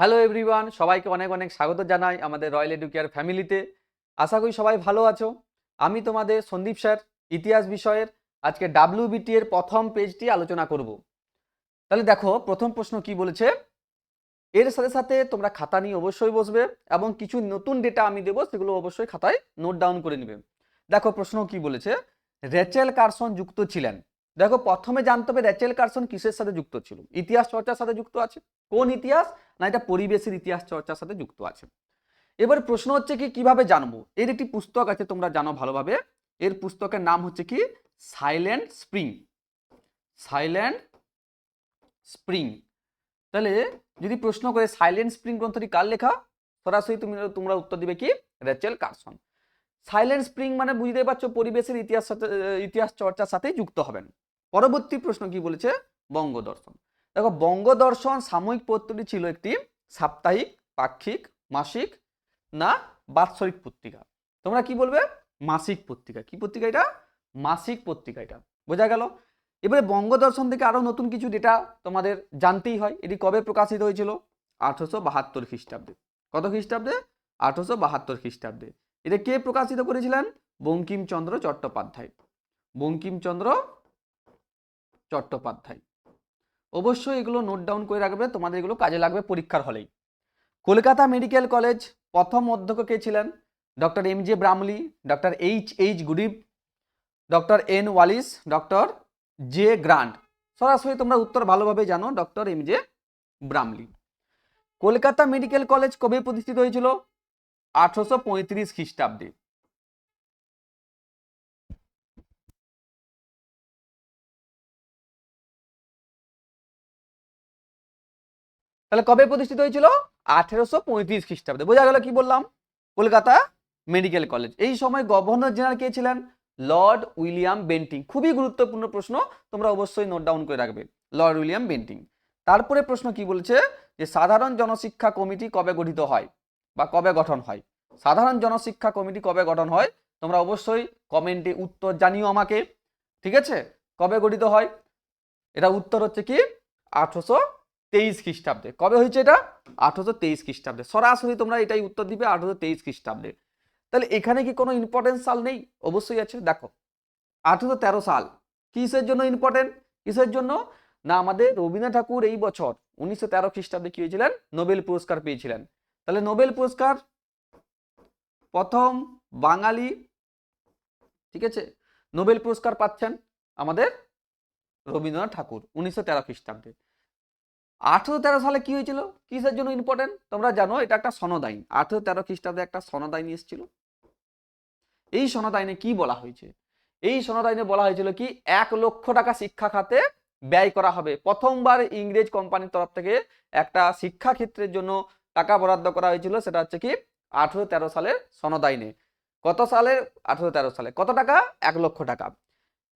Hello everyone, সবাইকে অনেক অনেক স্বাগত জানাই আমাদের রয়্যাল এডুকেয়ার ফ্যামিলিতে। আশা করি সবাই ভালো আছো। আমি তোমাদের সন্দীপ স্যার, ইতিহাস বিষয়ের আজকে ডাব্লিউবিটি এর প্রথম পেজটি আলোচনা করব। তাহলে দেখো, প্রথম প্রশ্ন কি বলেছে। এর সাথে সাথে তোমরা খাতা নিয়ে অবশ্যই বসবে এবং কিছু নতুন ডেটা আমি দেবো, সেগুলো অবশ্যই খাতায় নোট ডাউন করে নেবে। দেখো প্রশ্ন কি বলেছে, রেচেল কার্সন যুক্ত ছিলেন। দেখো প্রথমে জানতে হবে রেচেল কার্সন কিসের সাথে যুক্ত ছিল। ইতিহাস চর্চার সাথে যুক্ত আছে। কোন ইতিহাস? না, এটা পরিবেশের ইতিহাস চর্চার সাথে যুক্ত আছে। এবার প্রশ্ন হচ্ছে কি, কিভাবে জানবো। এর একটি পুস্তক আছে, তোমরা জানো ভালোভাবে। এর পুস্তকের নাম হচ্ছে কি সাইলেন্ট স্প্রিং। Silent spring. তাহলে যদি প্রশ্ন করে সাইলেন্ট স্প্রিং গ্রন্থটি কার লেখা, সরাসরি তোমরা উত্তর দিবে কি রেচেল কার্সন। সাইলেন্ট স্প্রিং মানে বুঝতে পারছো পরিবেশের ইতিহাস চর্চার সাথে যুক্ত হবেন। পরবর্তী প্রশ্ন কি বলেছে, বঙ্গদর্শন। দেখো বঙ্গদর্শন সাময়িক পত্রটি ছিল একটি সাপ্তাহিক, পাক্ষিক, মাসিক না বাৎসরিক পত্রিকা। তোমরা কি বলবে? মাসিক পত্রিকা। কি পত্রিকা এটা? মাসিক পত্রিকা। এটা বোঝা গেল। এবারে বঙ্গদর্শন থেকে আরো নতুন কিছু ডেটা তোমাদের জানতেই হয়। এটি কবে প্রকাশিত হয়েছিল? 1872 খ্রিস্টাব্দে। কত খ্রিস্টাব্দে? 1872 খ্রিস্টাব্দে। এটা কে প্রকাশিত করেছিলেন? বঙ্কিমচন্দ্র চট্টোপাধ্যায়। বঙ্কিমচন্দ্র চট্টোপাধ্যায়। অবশ্যই এগুলো নোট ডাউন করে রাখবে, তোমাদের এগুলো কাজে লাগবে পরীক্ষার হলেই। কলকাতা মেডিকেল কলেজ প্রথম অধ্যক্ষ কে ছিলেন? Doctor M J Bramley, doctor H Goodeve, doctor N Wallis, doctor J Grant. সরাসরি তোমরা উত্তর ভালোভাবে জানো, doctor M J Bramley. Kolkata medical college কবে প্রতিষ্ঠিত হয়েছিল? 1835 খ্রিস্টাব্দে। তাহলে কবে প্রতিষ্ঠিত হয়েছিল? 1835 খ্রিস্টাব্দে। বোঝা গেল কি বললাম? Kolkata medical college. এই সময় গভর্নর জেনারেল কে ছিলেন? Lord William Bentinck. খুবই গুরুত্বপূর্ণ প্রশ্ন, তোমরা অবশ্যই নোট ডাউন করে রাখবে, লর্ড উইলিয়াম বেন্টিং। তারপরে প্রশ্ন কি বলছে, যে সাধারণ জনশিক্ষা কমিটি কবে গঠিত হয় বা কবে গঠন হয়? সাধারণ জনশিক্ষা কমিটি কবে গঠন হয়? তোমরা অবশ্যই কমেন্টে উত্তর জানিও আমাকে। ঠিক আছে, কবে গঠিত হয়? এটা উত্তর হচ্ছে কি 1823 খ্রিস্টাব্দে। কবে হয়েছে এটা? 1823 খ্রিস্টাব্দে। সরাসরি তোমরা এটাই উত্তর দিবে, 1823 খ্রিস্টাব্দে। তাহলে এখানে কি কোনো ইম্পর্টেন্ট সাল নেই? অবশ্যই আছে। দেখো 1813 সাল কিসের জন্য ইম্পর্টেন্ট? কিসের জন্য? না, আমাদের রবীন্দ্রনাথ ঠাকুর এই বছর 1913 খ্রিস্টাব্দে কি হয়েছিলেন? নোবেল পুরস্কার পেয়েছিলেন। তাহলে নোবেল পুরস্কার প্রথম বাঙালি, ঠিক আছে, নোবেল পুরস্কার পাচ্ছেন আমাদের রবীন্দ্রনাথ ঠাকুর 1913 খ্রিস্টাব্দে। 1813 সালে কি হয়েছিল? কিসের জন্য ইম্পর্টেন্ট? তোমরা জানো এটা একটা সনদ আইন। 1813 খ্রিস্টাব্দে একটা সনদ আইন এসেছিল। এই সনদ আইনে কি বলা হয়েছে? এই সনদ আইনে বলা হয়েছিল কি 1 লক্ষ টাকা শিক্ষা খাতে ব্যয় করা হবে। প্রথমবার ইংরেজ কোম্পানির তরফ থেকে একটা শিক্ষা ক্ষেত্রের জন্য টাকা বরাদ্দ করা হয়েছিল। সেটা হচ্ছে কি 1813 সালের সনদ আইনে। কত সালে? 1813 সালে। কত টাকা? 1 লক্ষ টাকা।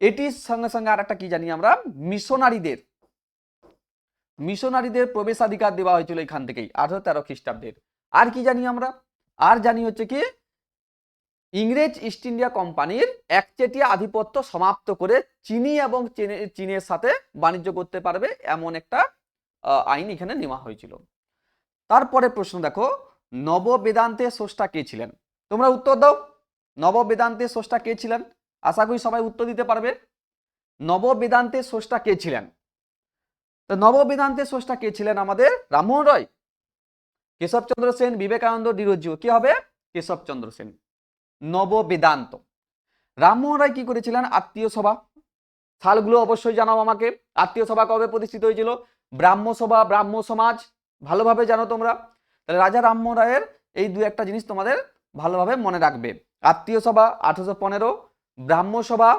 এটির সঙ্গে সঙ্গে আর একটা কি জানি আমরা, মিশনারিদের প্রবেশাধিকার দেওয়া হয়েছিল এখান থেকেই 1813 খ্রিস্টাব্দের। আর কি জানি আমরা? আর জানি হচ্ছে কি ইংরেজ ইস্ট ইন্ডিয়া কোম্পানির একচেটিয়া আধিপত্য সমাপ্ত করে চিনি এবং চীনের সাথে বাণিজ্য করতে পারবে এমন একটা আইন এখানে নেওয়া হয়েছিল। তারপরে প্রশ্ন দেখো, নববেদান্তের স্রষ্টা কে ছিলেন? তোমরা উত্তর দাও। নববেদান্তের স্রষ্টা কে ছিলেন? আশা করি সবাই উত্তর দিতে পারবে। নববেদান্তের স্রষ্টা কে ছিলেন? তো নববেদান্তের স্রষ্টা কে ছিলেন? আমাদের রামমোহন রায়, কেশবচন্দ্র সেন, বিবেকানন্দ, ডিরোজিও। কি হবে? কেশবচন্দ্র সেন। নববেদান্ত। রামমোহন রায় কি করেছিলেন? আত্মীয় সভা। সালগুলো অবশ্যই জানাও আমাকে। আত্মীয় সভা কবে প্রতিষ্ঠিত হয়েছিল? ব্রাহ্ম সভা, ব্রাহ্ম সমাজ ভালোভাবে জানো তোমরা। তাহলে রাজা রামমোহন রায়ের এই দু একটা জিনিস তোমাদের ভালোভাবে মনে রাখবে। আত্মীয় সভা 1815, ব্রাহ্ম সভা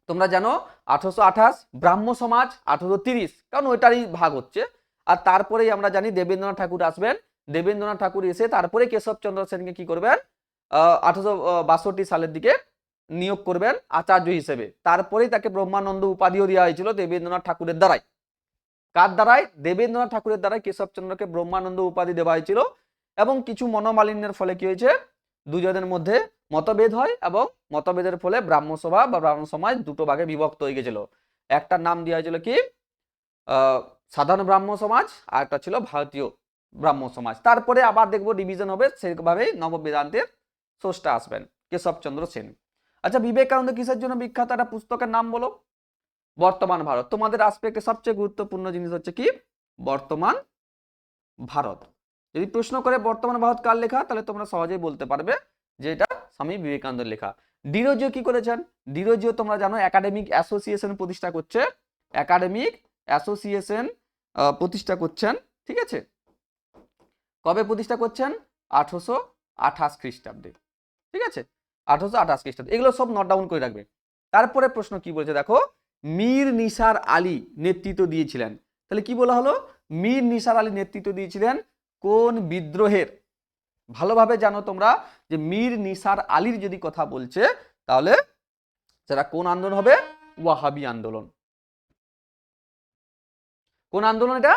তোমরা জানো 1828, ব্রাহ্ম সমাজ 1830, কারণ ওইটারই ভাগ হচ্ছে। আর তারপরেই আমরা জানি দেবেন্দ্রনাথ ঠাকুর আসবেন। দেবেন্দ্রনাথ ঠাকুর এসে তারপরে কেশবচন্দ্র সেনকে কি করবেন? 1862 সালের দিকে নিয়োগ করবেন আচার্য হিসেবে। তারপরেই তাকে ব্রহ্মানন্দ উপাধিও দেওয়া হয়েছিল দেবেন্দ্রনাথ ঠাকুরের দ্বারাই। কার দ্বারাই? দেবেন্দ্রনাথ ঠাকুরের দ্বারাই কেশবচন্দ্রকে ব্রহ্মানন্দ উপাধি দেওয়া হয়েছিল। এবং কিছু মনোমালিন্যের ফলে কি হয়েছে? দুজনের মধ্যে মতভেদ হয় এবং মতভেদের ফলে ব্রাহ্মসভা বা ব্রাহ্ম সমাজ দুটো ভাগে বিভক্ত হয়ে গেছিল। একটার নাম দেওয়া হয়েছিল কি সাধারণ ব্রাহ্ম সমাজ, আর একটা ছিল ভারতীয় ব্রাহ্ম সমাজ। তারপরে আবার দেখবো ডিভিশন হবে, সেভাবেই নববেদান্তের স্রষ্টা আসবেন কেশবচন্দ্র সেন। আচ্ছা, বিবেকানন্দ কিসের জন্য বিখ্যাত? একটা পুস্তকের নাম বলো। বর্তমান ভারত। তোমাদের আসপেক্টে সবচেয়ে গুরুত্বপূর্ণ জিনিস হচ্ছে কি? বর্তমান ভারত। যদি প্রশ্ন করে বর্তমান ভারত কার লেখা, তাহলে তোমরা সহজেই বলতে পারবে যে এটা স্বামী বিবেকানন্দের লেখা। ডিরোজিও কি করেছেন? ডিরোজিও তোমরা জানো একাডেমিক অ্যাসোসিয়েশন প্রতিষ্ঠা করছে, একাডেমিক অ্যাসোসিয়েশন প্রতিষ্ঠা করছেন, ঠিক আছে? কবে প্রতিষ্ঠা করছেন? 1828 খ্রিস্টাব্দে, ঠিক আছে? 1828 খ্রিস্টাব্দে। এগুলো সব নোট ডাউন করে রাখবে। তারপরে প্রশ্ন কি বলছে দেখো, মীর নিসার আলী নেতৃত্ব দিয়েছিলেন। তাহলে কি বলা হলো? মীর নিসার আলী নেতৃত্ব দিয়েছিলেন কোন বিদ্রোহের? ভালোভাবে জানো তোমরা যে মীর নিসার আলীর যদি কথা বলছে, তাহলে সেটা কোন আন্দোলন হবে? ওয়াহাবি আন্দোলন। কোন আন্দোলন এটা?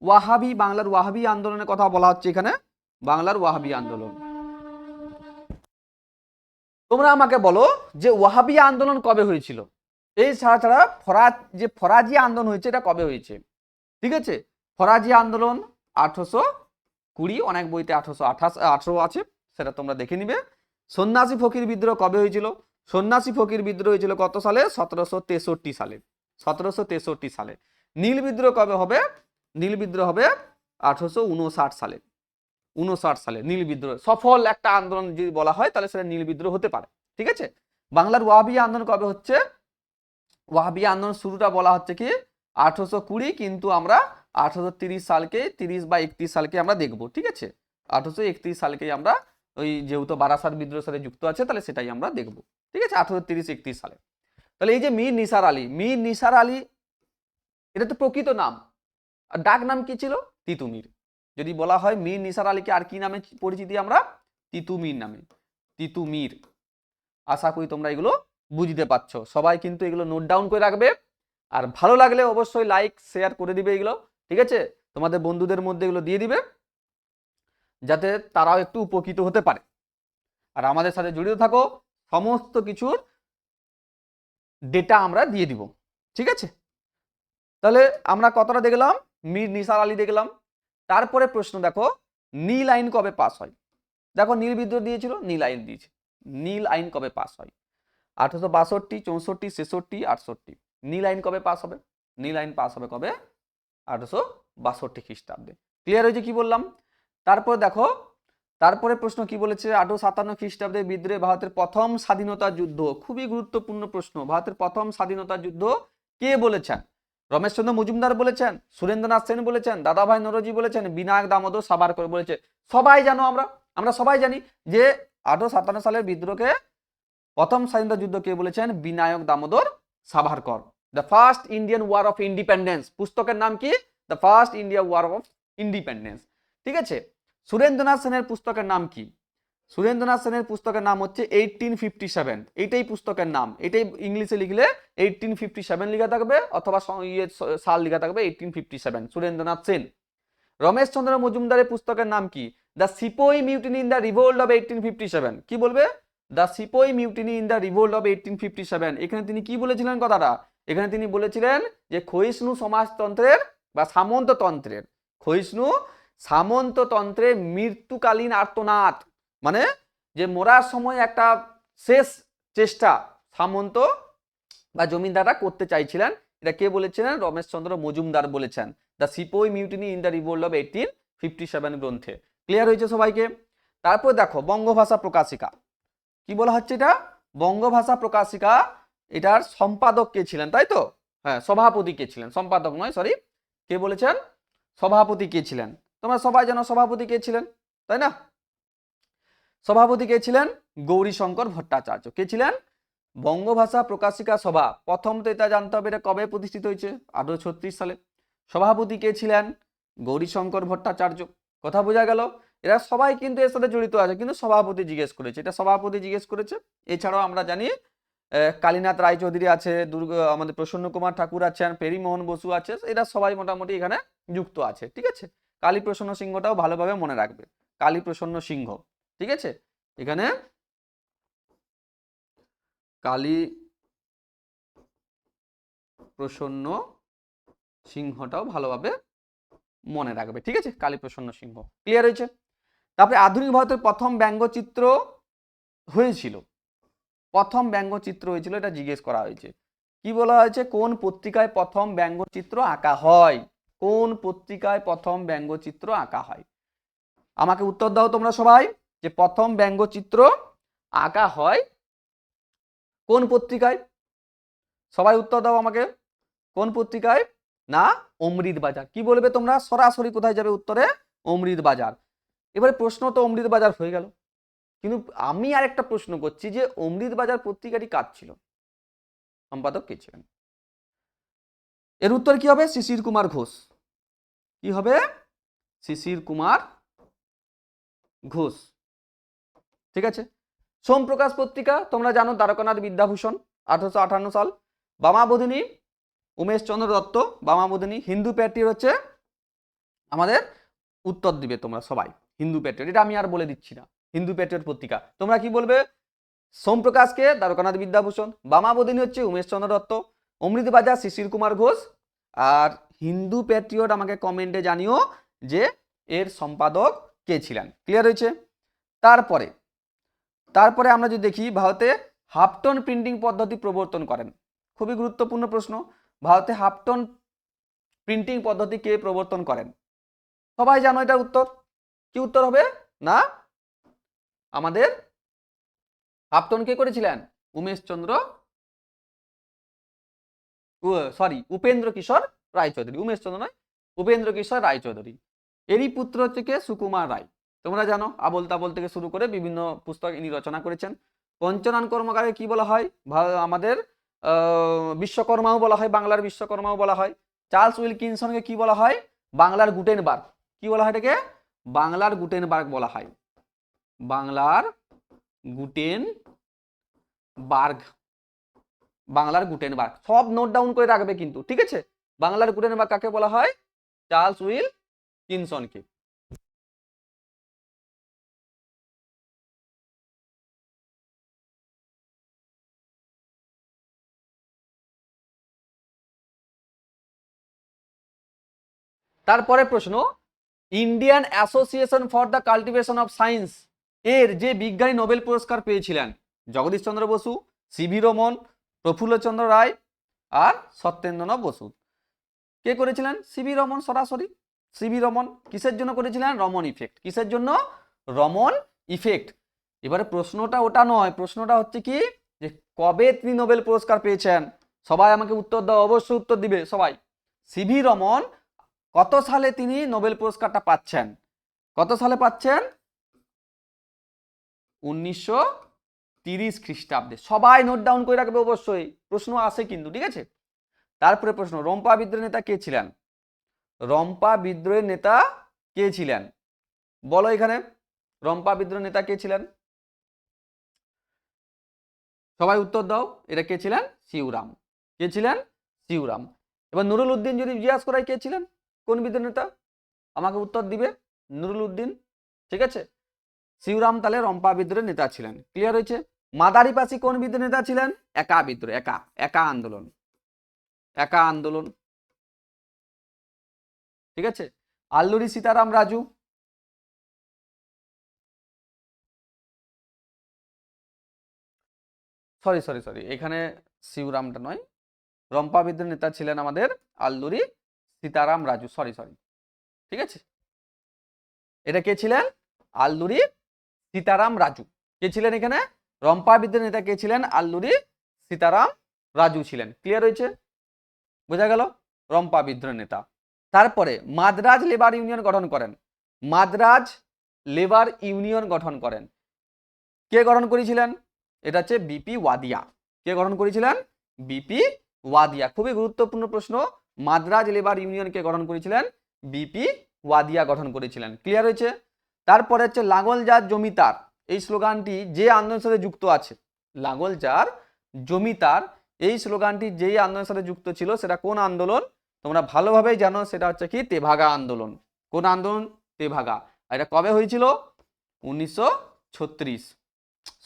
ওয়াহাবি, বাংলার ওয়াহাবি আন্দোলনের কথা বলা হচ্ছে এখানে, বাংলার ওয়াহাবি আন্দোলন। তোমরা আমাকে বলো যে ওয়াহাবি আন্দোলন কবে হয়েছিল? এই ছাড়া ফরাজি আন্দোলন হয়েছে, এটা কবে হয়েছে? ঠিক আছে, ফরাজি আন্দোলন 1820, অনেক বইতে 1818 আছে, সেটা তোমরা দেখে নিবে। সন্ন্যাসী ফকির বিদ্রোহ কবে হয়েছিল? সন্ন্যাসী ফকির বিদ্রোহ হয়েছিল কত সালে? 1763 সালে, 1763 সালে। নীল বিদ্রোহ কবে হবে? নীল বিদ্রোহ হবে 1859 সালে, 59 সালে নীল বিদ্রোহ। সফল একটা আন্দোলন যদি বলা হয় তাহলে সেটা নীল বিদ্রোহ হতে পারে, ঠিক আছে? বাংলার ওয়াহাবি আন্দোলন কবে হচ্ছে? ওয়াহাবি আন্দোলন শুরুটা বলা হচ্ছে কি 1820, কিন্তু আমরা 1830 সালকে, 30 বা 31 সালকে আমরা দেখবো, ঠিক আছে? 1831 সালকে আমরা, ওই যেহেতু বারাসাত বিদ্রোহের সাথে যুক্ত আছে, তাহলে সেটাই আমরা দেখবো, ঠিক আছে? 1830-31 সালে। তাহলে এই যে মীর নিসার আলী, মীর নিসার আলী, এটা তো প্রকৃত নাম, আর ডাক নাম কি ছিল? তিতুমির। যদি বলা হয় মীর নিসার আলীকে আর কি নামে পরিচিতি আমরা? তিতুমির নামে, তিতুমির। আশা করি তোমরা এগুলো বুঝতে পারছো। সবাই কিন্তু এগুলো নোট ডাউন করে রাখবে, আর ভালো লাগলে অবশ্যই লাইক শেয়ার করে দিবে এগুলো, ঠিক আছে? তোমাদের বন্ধুদের মধ্যে এগুলো দিয়ে দিবে, যাতে তারাও একটু উপকৃত হতে পারে। আর আমাদের সাথে জড়িত থাকো, সমস্ত কিছুর ডেটা আমরা দিয়ে দিব, ঠিক আছে? তাহলে আমরা কতটা দেখলাম? মীর নিসার আলী দেখলাম। তারপরে প্রশ্ন দেখো, নীল আইন কবে পাস হয়? দেখো নীল বিদ্রোহ দিয়েছিল, নীল আইন দিয়েছে। নীল আইন কবে পাস হয়? 1862, 64, 66, 68। নীল আইন কবে পাস হবে? নীল আইন পাস হবে কবে? 1862 খ্রিস্টাব্দে। ক্লিয়ার হয়েছে কি বললাম? তারপরে দেখো, তারপরে প্রশ্ন কি বলেছে? 1857 খ্রিস্টাব্দে বিদ্রোহে ভারতের প্রথম স্বাধীনতা যুদ্ধ। খুবই গুরুত্বপূর্ণ প্রশ্ন। ভারতের প্রথম স্বাধীনতা যুদ্ধ কে বলেছেন? রমেশচন্দ্র মজুমদার বলেছেন, সুরেন্দ্রনাথ সেন বলেছেন, দাদাভাই নরজি বলেছেন, বিনায়ক দামোদর সাভারকর বলেছে। সবাই জানো, আমরা সবাই জানি যে 1857 সালের বিদ্রোহকে প্রথম স্বাধীনতা যুদ্ধ কে বলেছেন? Vinayak Damodar Savarkar. The first Indian war of independence, পুস্তকের নাম কি? The first India war of independence, ঠিক আছে? সুরেন্দ্রনাথ সেনের পুস্তকের নাম কি? সুরেন্দ্রনাথ সেনের পুস্তকের নাম হচ্ছে 1857। এইটাই পুস্তকের নাম। এটাই ইংলিশে লিখলে 1857 লেখা থাকবে, অথবা সাল লেখা থাকবে 1857, সুরেন্দ্রনাথ সেন। রমেশচন্দ্র মজুমদারের পুস্তকের নাম কি? The sepoy mutiny in the revolt of 1857। কি বলবে? The sepoy mutiny in the revolt of 1857। এখানে তিনি কি বলেছিলেন কথাটা? এখানে তিনি বলেছিলেন যে ক্ষয়িষ্ণু সমাজতন্ত্রের বা সামন্ততন্ত্রের, ক্ষয়িষ্ণু সামন্ততন্ত্রের মৃত্যুকালীন আর্তনাদ, মানে যে মরার সময় একটা শেষ চেষ্টা সামন্ত বা জমিদাররা করতে চাইছিলেন, এটা কে বলেছিলেন? রমেশচন্দ্র মজুমদার বলেছেন the sepoy mutiny in the revolt of 1857 গ্রন্থে। ক্লিয়ার হয়েছে সবাইকে? তারপর দেখো বঙ্গভাষা প্রকাশিকা, কি বলা হচ্ছে এটা? বঙ্গভাষা প্রকাশিকা, এটার সম্পাদক কে ছিলেন? তাই তো? হ্যাঁ, সভাপতি কে ছিলেন, সম্পাদক নয়, সরি। কে বলেছেন? সভাপতি কে ছিলেন? তোমরা সবাই জানো সভাপতি কে ছিলেন, তাই না? সভাপতি কে ছিলেন? গৌরীশঙ্কর ভট্টাচার্য। কে ছিলেন? বঙ্গভাষা প্রকাশিকা সভা, প্রথম তো এটা জানতে হবে এটা কবে প্রতিষ্ঠিত হয়েছে? 1836 সালে। সভাপতি কে ছিলেন? গৌরীশঙ্কর ভট্টাচার্য। কথা বোঝা গেল? এরা সবাই কিন্তু এর সাথে জড়িত আছে, কিন্তু সভাপতি জিজ্ঞেস করেছে, এটা সভাপতি জিজ্ঞেস করেছে। এছাড়াও আমরা জানি কালীনাথ রায়চৌধুরী আছে, আমাদের প্রসন্ন কুমার ঠাকুর আছেন, পেরিমোহন বসু আছে, এরা সবাই মোটামুটি এখানে যুক্ত আছে, ঠিক আছে? কালী প্রসন্ন সিংহটাও ভালোভাবে মনে রাখবে, কালী প্রসন্ন সিংহ, ঠিক আছে? এখানে কালী প্রসন্ন সিংহটাও ভালোভাবে মনে রাখবে, ঠিক আছে, কালীপ্রসন্ন সিংহ। ক্লিয়ার হয়েছে? তারপরে আধুনিক ভারতের প্রথম ব্যঙ্গচিত্র হয়েছিল, প্রথম ব্যঙ্গচিত্র হয়েছিল, এটা জিজ্ঞেস করা হয়েছে। কি বলা হয়েছে? কোন পত্রিকায় প্রথম ব্যঙ্গচিত্র আঁকা হয়? কোন পত্রিকায় প্রথম ব্যঙ্গচিত্র আঁকা হয়? আমাকে উত্তর দাও তোমরা সবাই, যে প্রথম ব্যঙ্গচিত্র আঁকা হয় কোন পত্রিকায়? সবাই উত্তর দাও আমাকে, কোন পত্রিকায়? না, অমৃত বাজার। কি বলবে তোমরা? সরাসরি কোথায় যাবে উত্তরে? অমৃত বাজার। এবারে প্রশ্ন তো অমৃত বাজার হয়ে গেল, কিন্তু আমি আর একটা প্রশ্ন করছি যে অমৃত বাজার পত্রিকাটি কার ছিল, সম্পাদক কে ছিলেন? এর উত্তর কি হবে? শিশির কুমার ঘোষ। কি হবে? শিশির কুমার ঘোষ। ঠিক আছে। সোমপ্রকাশ পত্রিকা তোমরা জানো, দ্বারকানাথ বিদ্যাভূষণ, 1858 সাল। বামাবোধিনী উমেশচন্দ্র দত্ত, বামাবোধিনী। হিন্দু প্যাট্রিয়ট হচ্ছে আমাদের, উত্তর দিবে তোমরা সবাই, হিন্দু প্যাট্রিয়ট, এটা আমি আর বলে দিচ্ছি না, হিন্দু প্যাট্রিয়ট পত্রিকা। তোমরা কি বলবে? সোমপ্রকাশকে দ্বারকানাথ বিদ্যাভূষণ, বামাবোধিনী হচ্ছে উমেশচন্দ্র দত্ত, অমৃত বাজার শিশির কুমার ঘোষ, আর হিন্দু প্যাট্রিয়ট আমাকে কমেন্টে জানিও যে এর সম্পাদক কে ছিলেন। ক্লিয়ার হয়েছে? তারপরে তারপরে আমরা যদি দেখি, ভারতে হাফটন প্রিন্টিং পদ্ধতি প্রবর্তন করেন। খুবই গুরুত্বপূর্ণ প্রশ্ন। ভারতে হাফটন প্রিন্টিং পদ্ধতি কে প্রবর্তন করেন? সবাই জানো এটার উত্তর। কি উত্তর হবে? না, আমাদের হাফটন কে করেছিলেন? উমেশচন্দ্র, সরি, উপেন্দ্র কিশোর রায়চৌধুরী। উমেশচন্দ্র নয়, উপেন্দ্র কিশোর রায়চৌধুরী। এরই পুত্র হচ্ছে কে? সুকুমার রায়। তোমরা জানো, আবল তাবল থেকে শুরু করে বিভিন্ন পুস্তক ইনি রচনা করেছেন। পঞ্চনন কর্মকারকে কি বলা হয়? আমাদের বিশ্বকর্মাও বলা হয়, বাংলার বিশ্বকর্মাও বলা হয়। চার্লস উইলকিনসনকে কি বলা হয়? বাংলার গুটেনবার্গ। কি বলা হয় এটাকে? বাংলার গুটেনবার্গ বলা হয়, বাংলার গুটেনবার্গ, বাংলার গুটেনবার্গ। সব নোট ডাউন করে রাখবে কিন্তু, ঠিক আছে? বাংলার গুটেনবার্গ কাকে বলা হয়? চার্লস উইলকিনসনকে। তারপরে প্রশ্ন, Indian association for the cultivation of science এর যে বিজ্ঞানী নোবেল পুরস্কার পেয়েছিলেন, জগদীশ চন্দ্র বসু, সিভি রমন, প্রফুল্লচন্দ্র রায় আর সত্যেন্দ্রনাথ বসু। কে করেছিলেন? সিভি রমন, সরাসরি সিভি রমন। কিসের জন্য করেছিলেন? রমন ইফেক্ট। কিসের জন্য? রমন ইফেক্ট। এবারে প্রশ্নটা ওটা নয়, প্রশ্নটা হচ্ছে কি, যে কবে তিনি নোবেল পুরস্কার পেয়েছেন? সবাই আমাকে উত্তর দাও, অবশ্যই উত্তর দিবে সবাই। সিভি রমন কত সালে তিনি নোবেল পুরস্কারটা পাচ্ছেন? কত সালে পাচ্ছেন? 1930 খ্রিস্টাব্দে। সবাই নোট ডাউন করে রাখবে অবশ্যই, প্রশ্ন আসে কিন্তু, ঠিক আছে? তারপরে প্রশ্ন, রম্পা বিদ্রোহের নেতা কে ছিলেন? রম্পা বিদ্রোহের নেতা কে ছিলেন? বলো এখানে, রম্পা বিদ্রোহের নেতা কে ছিলেন? সবাই উত্তর দাও, এটা কে ছিলেন? শিউরাম। কে ছিলেন? শিউরাম। এবার নুরুল উদ্দিন যদি জিজ্ঞাসা করাই কে ছিলেন, কোন বিদ্রোহ নেতা, আমাকে উত্তর দিবে নুরুল উদ্দিন, ঠিক আছে? শিউরাম তাহলে রম্পা বিদ্রোহের নেতা ছিলেন। ক্লিয়ার হয়েছে? মাদারিপাসি কোন বিদ্রোহ নেতা ছিলেন? একা বিদ্রোহ, একা, একা আন্দোলন, একা আন্দোলন, ঠিক আছে? Alluri Sitaram Raju, sorry sorry sorry, এখানে শিউরামটা নয়, রম্পা বিদ্রোহের নেতা ছিলেন আমাদের আল্লুরি সীতারাম রাজু, সরি সরি, ঠিক আছে? এটা কে ছিলেন? আল্লুরি সীতারাম রাজু। কে ছিলেন এখানে? রম্পা বিদ্রোহের নেতা কে ছিলেন? আল্লুরি সীতারাম রাজু ছিলেন। ক্লিয়ার হয়েছে? বোঝা গেল? রম্পা বিদ্রোহের নেতা। তারপরে মাদ্রাজ লেবার ইউনিয়ন গঠন করেন। মাদ্রাজ লেবার ইউনিয়ন গঠন করেন, কে গঠন করেছিলেন? এটা হচ্ছে বিপি ওয়াদিয়া। কে গঠন করেছিলেন? বিপি ওয়াদিয়া। খুবই গুরুত্বপূর্ণ প্রশ্ন, মাদ্রাজ লেবার ইউনিয়ন কে গঠন করেছিলেন? বিপি ওয়াদিয়া গঠন করেছিলেন। ক্লিয়ার হয়েছে? তারপরে হচ্ছে লাঙ্গল যার জমিদার, এই স্লোগানটি যে আন্দোলনের সাথে যুক্ত আছে, লাঙ্গল যার জমিদার, এই স্লোগানটি যেই আন্দোলনের সাথে যুক্ত ছিল, সেটা কোন আন্দোলন? তোমরা ভালোভাবেই জানো, সেটা হচ্ছে কি, তেভাগা আন্দোলন। কোন আন্দোলন? তেভাগা। এটা কবে হয়েছিল? 1936,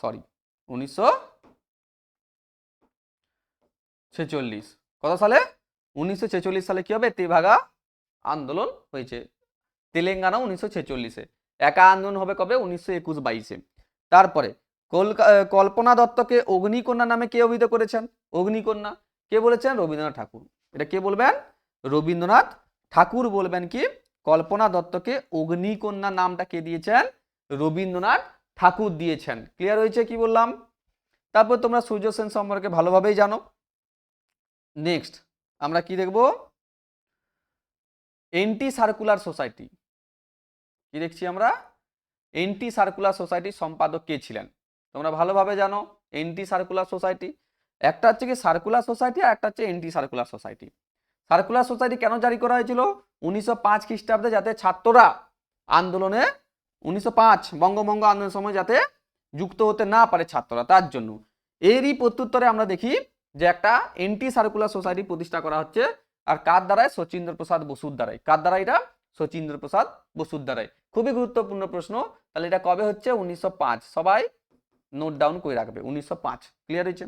সরি 1946। কত সালে? 1946 সালে কি হবে? তেভাগা আন্দোলন হয়েছে। তেলেঙ্গানা 1946-এ। একা আন্দোলন হবে কবে? 1921-22-এ। তারপরে কল্পনা দত্তকে অগ্নিকন্যা নামে কে অভিহিত করেছেন? অগ্নিকন্যা কে বলেছেন? রবীন্দ্রনাথ ঠাকুর। এটা কে বলবেন? রবীন্দ্রনাথ ঠাকুর বলবেন কি কল্পনা দত্তকে অগ্নিকন্যা নামটা কে দিয়েছেন? রবীন্দ্রনাথ ঠাকুর দিয়েছেন। ক্লিয়ার হয়েছে কি বললাম? তারপর তোমরা সূর্য সেন সম্পর্কে ভালোভাবেই জানো। নেক্সট আমরা কি দেখব? Anti circular society. কি দেখছি আমরা? এন্টি সার্কুলার সোসাইটির সম্পাদক কে ছিলেন? তোমরা ভালোভাবে জানো এন্টি সার্কুলার সোসাইটি। একটা হচ্ছে কি সার্কুলার সোসাইটি আর একটা হচ্ছে anti circular society. Circular society কেন জারি করা হয়েছিল? 1905 খ্রিস্টাব্দে, যাতে ছাত্ররা আন্দোলনে 1905 বঙ্গভঙ্গ আন্দোলনের সময় যাতে যুক্ত হতে না পারে ছাত্ররা, তার জন্য। এরই প্রত্যুত্তরে আমরা দেখি যে একটা এন্টি সার্কুলার সোসাইটি প্রতিষ্ঠা করা হচ্ছে। আর কার দ্বারায়? শচীন্দ্র প্রসাদ বসুর দ্বারাই। কার দ্বারা এটা? শচীন্দ্র প্রসাদ বসুর দ্বারাই। খুবই গুরুত্বপূর্ণ প্রশ্ন। তাহলে এটা কবে হচ্ছে? 1905। সবাই নোট ডাউন করে রাখবে, 1905। ক্লিয়ার হয়েছে?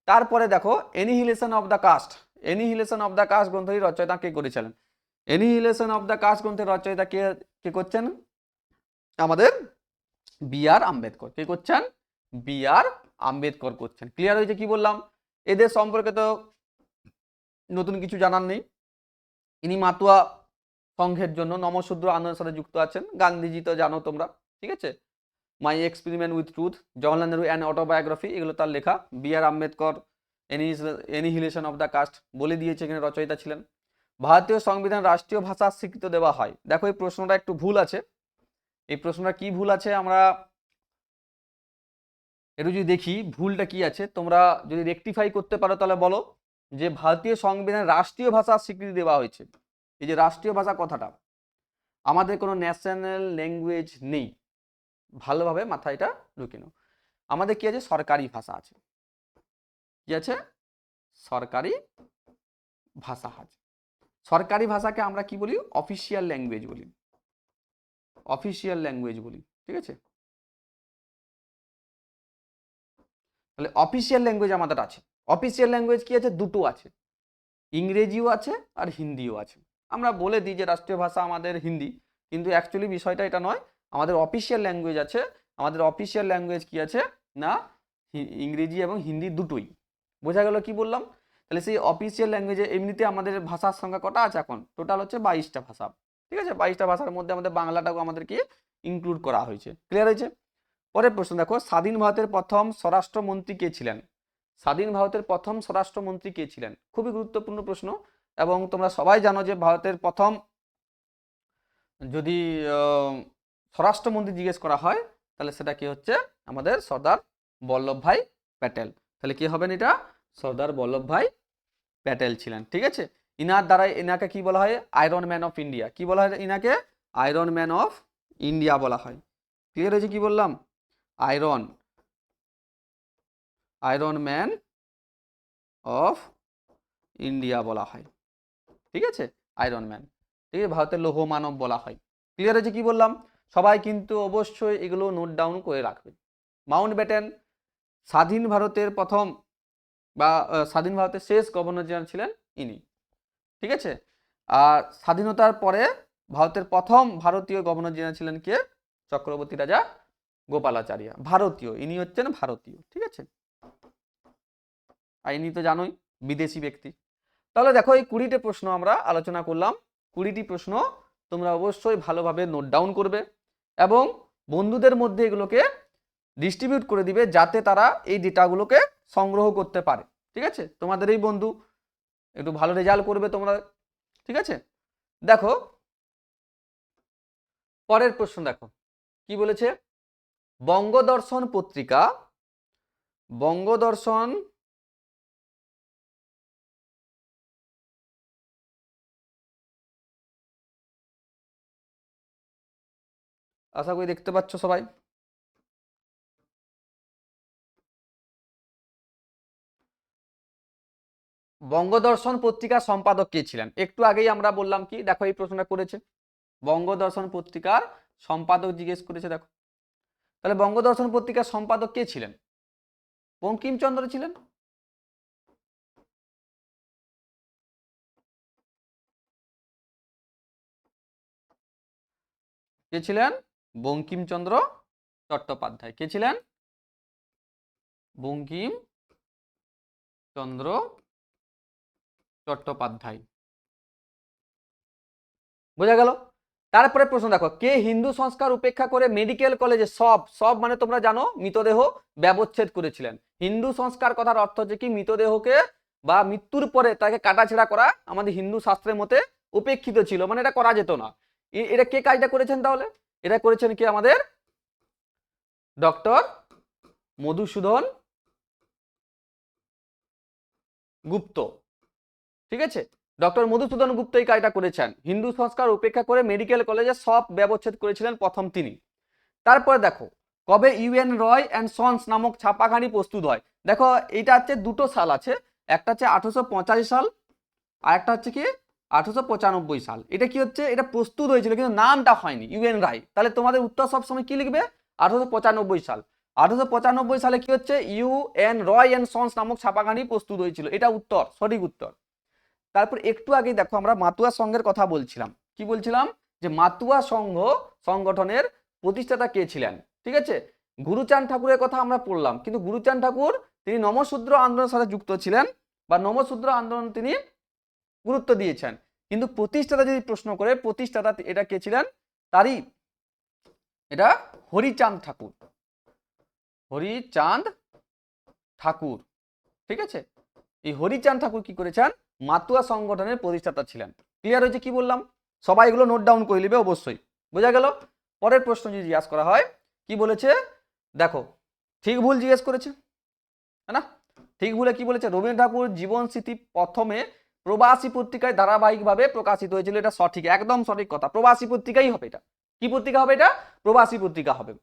তারপরে দেখো annihilation of the caste. Annihilation of the caste গ্রন্থের রচয়িতা কে করেছিলেন? এনিহিলেশন অফ দ্য কাস্ট গ্রন্থের রচয়িতা কে কে করছেন? আমাদের বি.আর. আম্বেদকর। কে করছেন? বি.আর. আম্বেদকর করছেন। ক্লিয়ার হয়েছে কি বললাম? এদের সম্পর্কে তো নতুন কিছু জানার নেই। ইনি মাতুয়া সংঘের জন্য নমশূদ্র আন্দোলনের সাথে যুক্ত আছেন। গান্ধীজি তো জানো তোমরা, ঠিক আছে? My experiment with truth, Jawaharlal Nehru and autobiography, এগুলো তার লেখা। B R. Ambedkar annihilation of the caste বলে দিয়েছে, এখানে রচয়িতা ছিলেন। ভারতীয় সংবিধান রাষ্ট্রীয় ভাষার স্বীকৃতি দেওয়া হয়। দেখো এই প্রশ্নটা একটু ভুল আছে। এই প্রশ্নটা কি ভুল আছে আমরা একটু যদি দেখি ভুলটা কি আছে, তোমরা যদি রেকটিফাই করতে পারো তাহলে বলো। যে ভারতীয় সংবিধান রাষ্ট্রীয় ভাষার স্বীকৃতি দেওয়া হয়েছে। এই যে রাষ্ট্রীয় ভাষা কথাটা, আমাদের কোনো ন্যাশনাল ল্যাঙ্গুয়েজ নেই। ভালোভাবে মাথায় এটা ঢুকে নাও। আমাদের কি আছে? সরকারি ভাষা আছে। কি আছে? সরকারি ভাষা আছে। সরকারি ভাষাকে আমরা কি বলি? অফিসিয়াল ল্যাঙ্গুয়েজ বলি। অফিসিয়াল ল্যাঙ্গুয়েজ বলি, ঠিক আছে? তাহলে অফিসিয়াল ল্যাঙ্গুয়েজ আমাদের আছে। অফিসিয়াল ল্যাঙ্গুয়েজ কি আছে? দুটো আছে, ইংরেজিও আছে আর হিন্দিও আছে। আমরা বলে দিই যে রাষ্ট্রীয় ভাষা আমাদের হিন্দি, কিন্তু অ্যাকচুয়ালি বিষয়টা এটা নয়। আমাদের অফিসিয়াল ল্যাঙ্গুয়েজ আছে। আমাদের অফিসিয়াল ল্যাঙ্গুয়েজ কি আছে না? ইংরেজি এবং হিন্দি দুটোই। বোঝা গেল কি বললাম? তাহলে সেই অফিসিয়াল ল্যাঙ্গুয়েজে এমনিতে আমাদের ভাষার সংখ্যা কটা আছে এখন? টোটাল হচ্ছে 22টা ভাষা, ঠিক আছে? 22টা ভাষার মধ্যে আমাদের বাংলাটাও আমাদেরকে ইনক্লুড করা হয়েছে। ক্লিয়ার হয়েছে? পরের প্রশ্ন দেখো, স্বাধীন ভারতের প্রথম স্বরাষ্ট্রমন্ত্রী কে ছিলেন? স্বাধীন ভারতের প্রথম স্বরাষ্ট্রমন্ত্রী কে ছিলেন? খুবই গুরুত্বপূর্ণ প্রশ্ন। এবং তোমরা সবাই জানো যে ভারতের প্রথম যদি স্বরাষ্ট্রমন্ত্রী জিজ্ঞেস করা হয় তাহলে সেটা কি হচ্ছে? আমাদের সর্দার বল্লভভাই প্যাটেল। তাহলে কি হবেন? এটা সর্দার বল্লভভাই প্যাটেল ছিলেন, ঠিক আছে? ইনার দ্বারাই এনাকে কি বলা হয়? Iron man of India. কি বলা হয় ইনাকে? আয়রন ম্যান অফ ইন্ডিয়া বলা হয়। ক্লিয়ার হয়েছে কি বললাম? আয়রন ম্যান অফ ইন্ডিয়া বলা হয়, ঠিক আছে? আয়রন ম্যান, ঠিক আছে? ভারতের লৌহ মানব বলা হয়। ক্লিয়ার হয়েছে কি বললাম? সবাই কিন্তু অবশ্যই এগুলো নোট ডাউন করে রাখবে। মাউন্ট ব্যাটেন স্বাধীন ভারতের প্রথম বা স্বাধীন ভারতের শেষ গভর্নর জেনারেল ছিলেন ইনি, ঠিক আছে? আর স্বাধীনতার পরে ভারতের প্রথম ভারতীয় গভর্নর জেনারেল ছিলেন কে? চক্রবর্তী রাজা গোপালাচার্য। ভারতীয়, ইনি হচ্ছেন ভারতীয়, ঠিক আছে? আর ইনি তো জানোই বিদেশি ব্যক্তি। তাহলে দেখো এই 20টি প্রশ্ন আমরা আলোচনা করলাম। 20টি প্রশ্ন তোমরা অবশ্যই ভালোভাবে নোট ডাউন করবে এবং বন্ধুদের মধ্যে এগুলোকে ডিস্ট্রিবিউট করে দিবে, যাতে তারা এই ডেটাগুলোকে সংগ্রহ করতে পারে, ঠিক আছে? তোমাদের এই বন্ধু একটু ভালো রেজাল্ট করবে তোমরা, ঠিক আছে? দেখো পরের প্রশ্ন, দেখো কি বলেছে। বঙ্গদর্শন পত্রিকা, বঙ্গদর্শন আশা করি দেখতে পাচ্ছ সবাই। বঙ্গদর্শন পত্রিকার সম্পাদক কে ছিলেন? একটু আগেই আমরা বললাম কি, দেখো এই প্রশ্নটা করেছে। বঙ্গদর্শন পত্রিকার সম্পাদক জিজ্ঞেস করেছে, দেখো। তাহলে বঙ্গদর্শন পত্রিকার সম্পাদক কে ছিলেন? বঙ্কিমচন্দ্র ছিলেন। কে ছিলেন? বঙ্কিমচন্দ্র চট্টোপাধ্যায়। কে ছিলেন? বঙ্কিমচন্দ্র চট্টোপাধ্যায়। বোঝা গেল? তারপরে প্রশ্ন দেখো, কে হিন্দু সংস্কার উপেক্ষা করে মেডিকেল কলেজে সব সব মানে তোমরা জানো মৃতদেহ ব্যবচ্ছেদ করেছিলেন। হিন্দু সংস্কার কথার অর্থ হচ্ছে কি, মৃতদেহকে বা মৃত্যুর পরে তাকে কাটাছেড়া করা আমাদের হিন্দু শাস্ত্রের মতে উপেক্ষিত ছিল, মানে এটা করা যেত না। এটা কে কাজটা করেছেন তাহলে? এটা করেছেন কি আমাদের ডক্টর মধুসূদন গুপ্ত। ঠিক আছে, ডক্টর মধুসূদন গুপ্ত এই কাজটা করেছেন। হিন্দু সংস্কার উপেক্ষা করে মেডিকেল কলেজে সব ব্যবচ্ছেদ করেছিলেন প্রথম তিনি। তারপরে দেখো, কবে ইউএন রয় অ্যান্ড সন্স নামক ছাপাখানি প্রস্তুত হয়? দেখো এটা হচ্ছে দুটো সাল আছে, একটা হচ্ছে 1885 সাল আর একটা হচ্ছে কি 1895 সাল। এটা কি হচ্ছে, এটা প্রস্তুত হয়েছিল কিন্তু নামটা হয়নি ইউএন রায়। তাহলে তোমাদের উত্তর সবসময় কি লিখবে? 1895 সাল। 1895 সালে কি হচ্ছে, ইউএন রয় অ্যান্ড সন্স নামক ছাপাখানি প্রস্তুত হয়েছিল। এটা উত্তর, সঠিক উত্তর। তারপর একটু আগেই দেখো আমরা মাতুয়া সংঘের কথা বলছিলাম। কি বলছিলাম? যে মাতুয়া সংঘ সংগঠনের প্রতিষ্ঠাতা কে ছিলেন? ঠিক আছে, গুরুচাঁদ ঠাকুরের কথা আমরা পড়লাম, কিন্তু গুরুচাঁদ ঠাকুর তিনি নমশূদ্র আন্দোলনের সাথে যুক্ত ছিলেন বা নমশূদ্র আন্দোলন তিনি গুরুত্ব দিয়েছেন। কিন্তু প্রতিষ্ঠাতা যদি প্রশ্ন করে, প্রতিষ্ঠাতা এটা কে ছিলেন? তারই এটা হরিচাঁদ ঠাকুর। হরিচাঁদ ঠাকুর। ঠিক আছে, এই হরিচাঁদ ঠাকুর কি করেছেন? মাতুয়া সংগঠনের প্রতিষ্ঠাতা ছিলেন। ক্লিয়ার হয়েছে কি বললাম? সবাই এগুলো নোট ডাউন করে নিবে অবশ্যই। বোঝা গেল? পরের প্রশ্ন যদি জিজ্ঞাসা করা হয়, কি বলেছে দেখো, ঠিক ভুল জিজ্ঞেস করেছে, তাই না? ঠিক ভুলে কি বলেছে? রবীন্দ্রনাথ ঠাকুর জীবন স্মৃতি প্রথমে প্রবাসী পত্রিকায় ধারাবাহিকভাবে প্রকাশিত হয়েছিল। এটা সঠিক, একদম সঠিক কথা। প্রবাসী পত্রিকাই হবে এটা। কি পত্রিকা হবে এটা? প্রবাসী পত্রিকা হবে।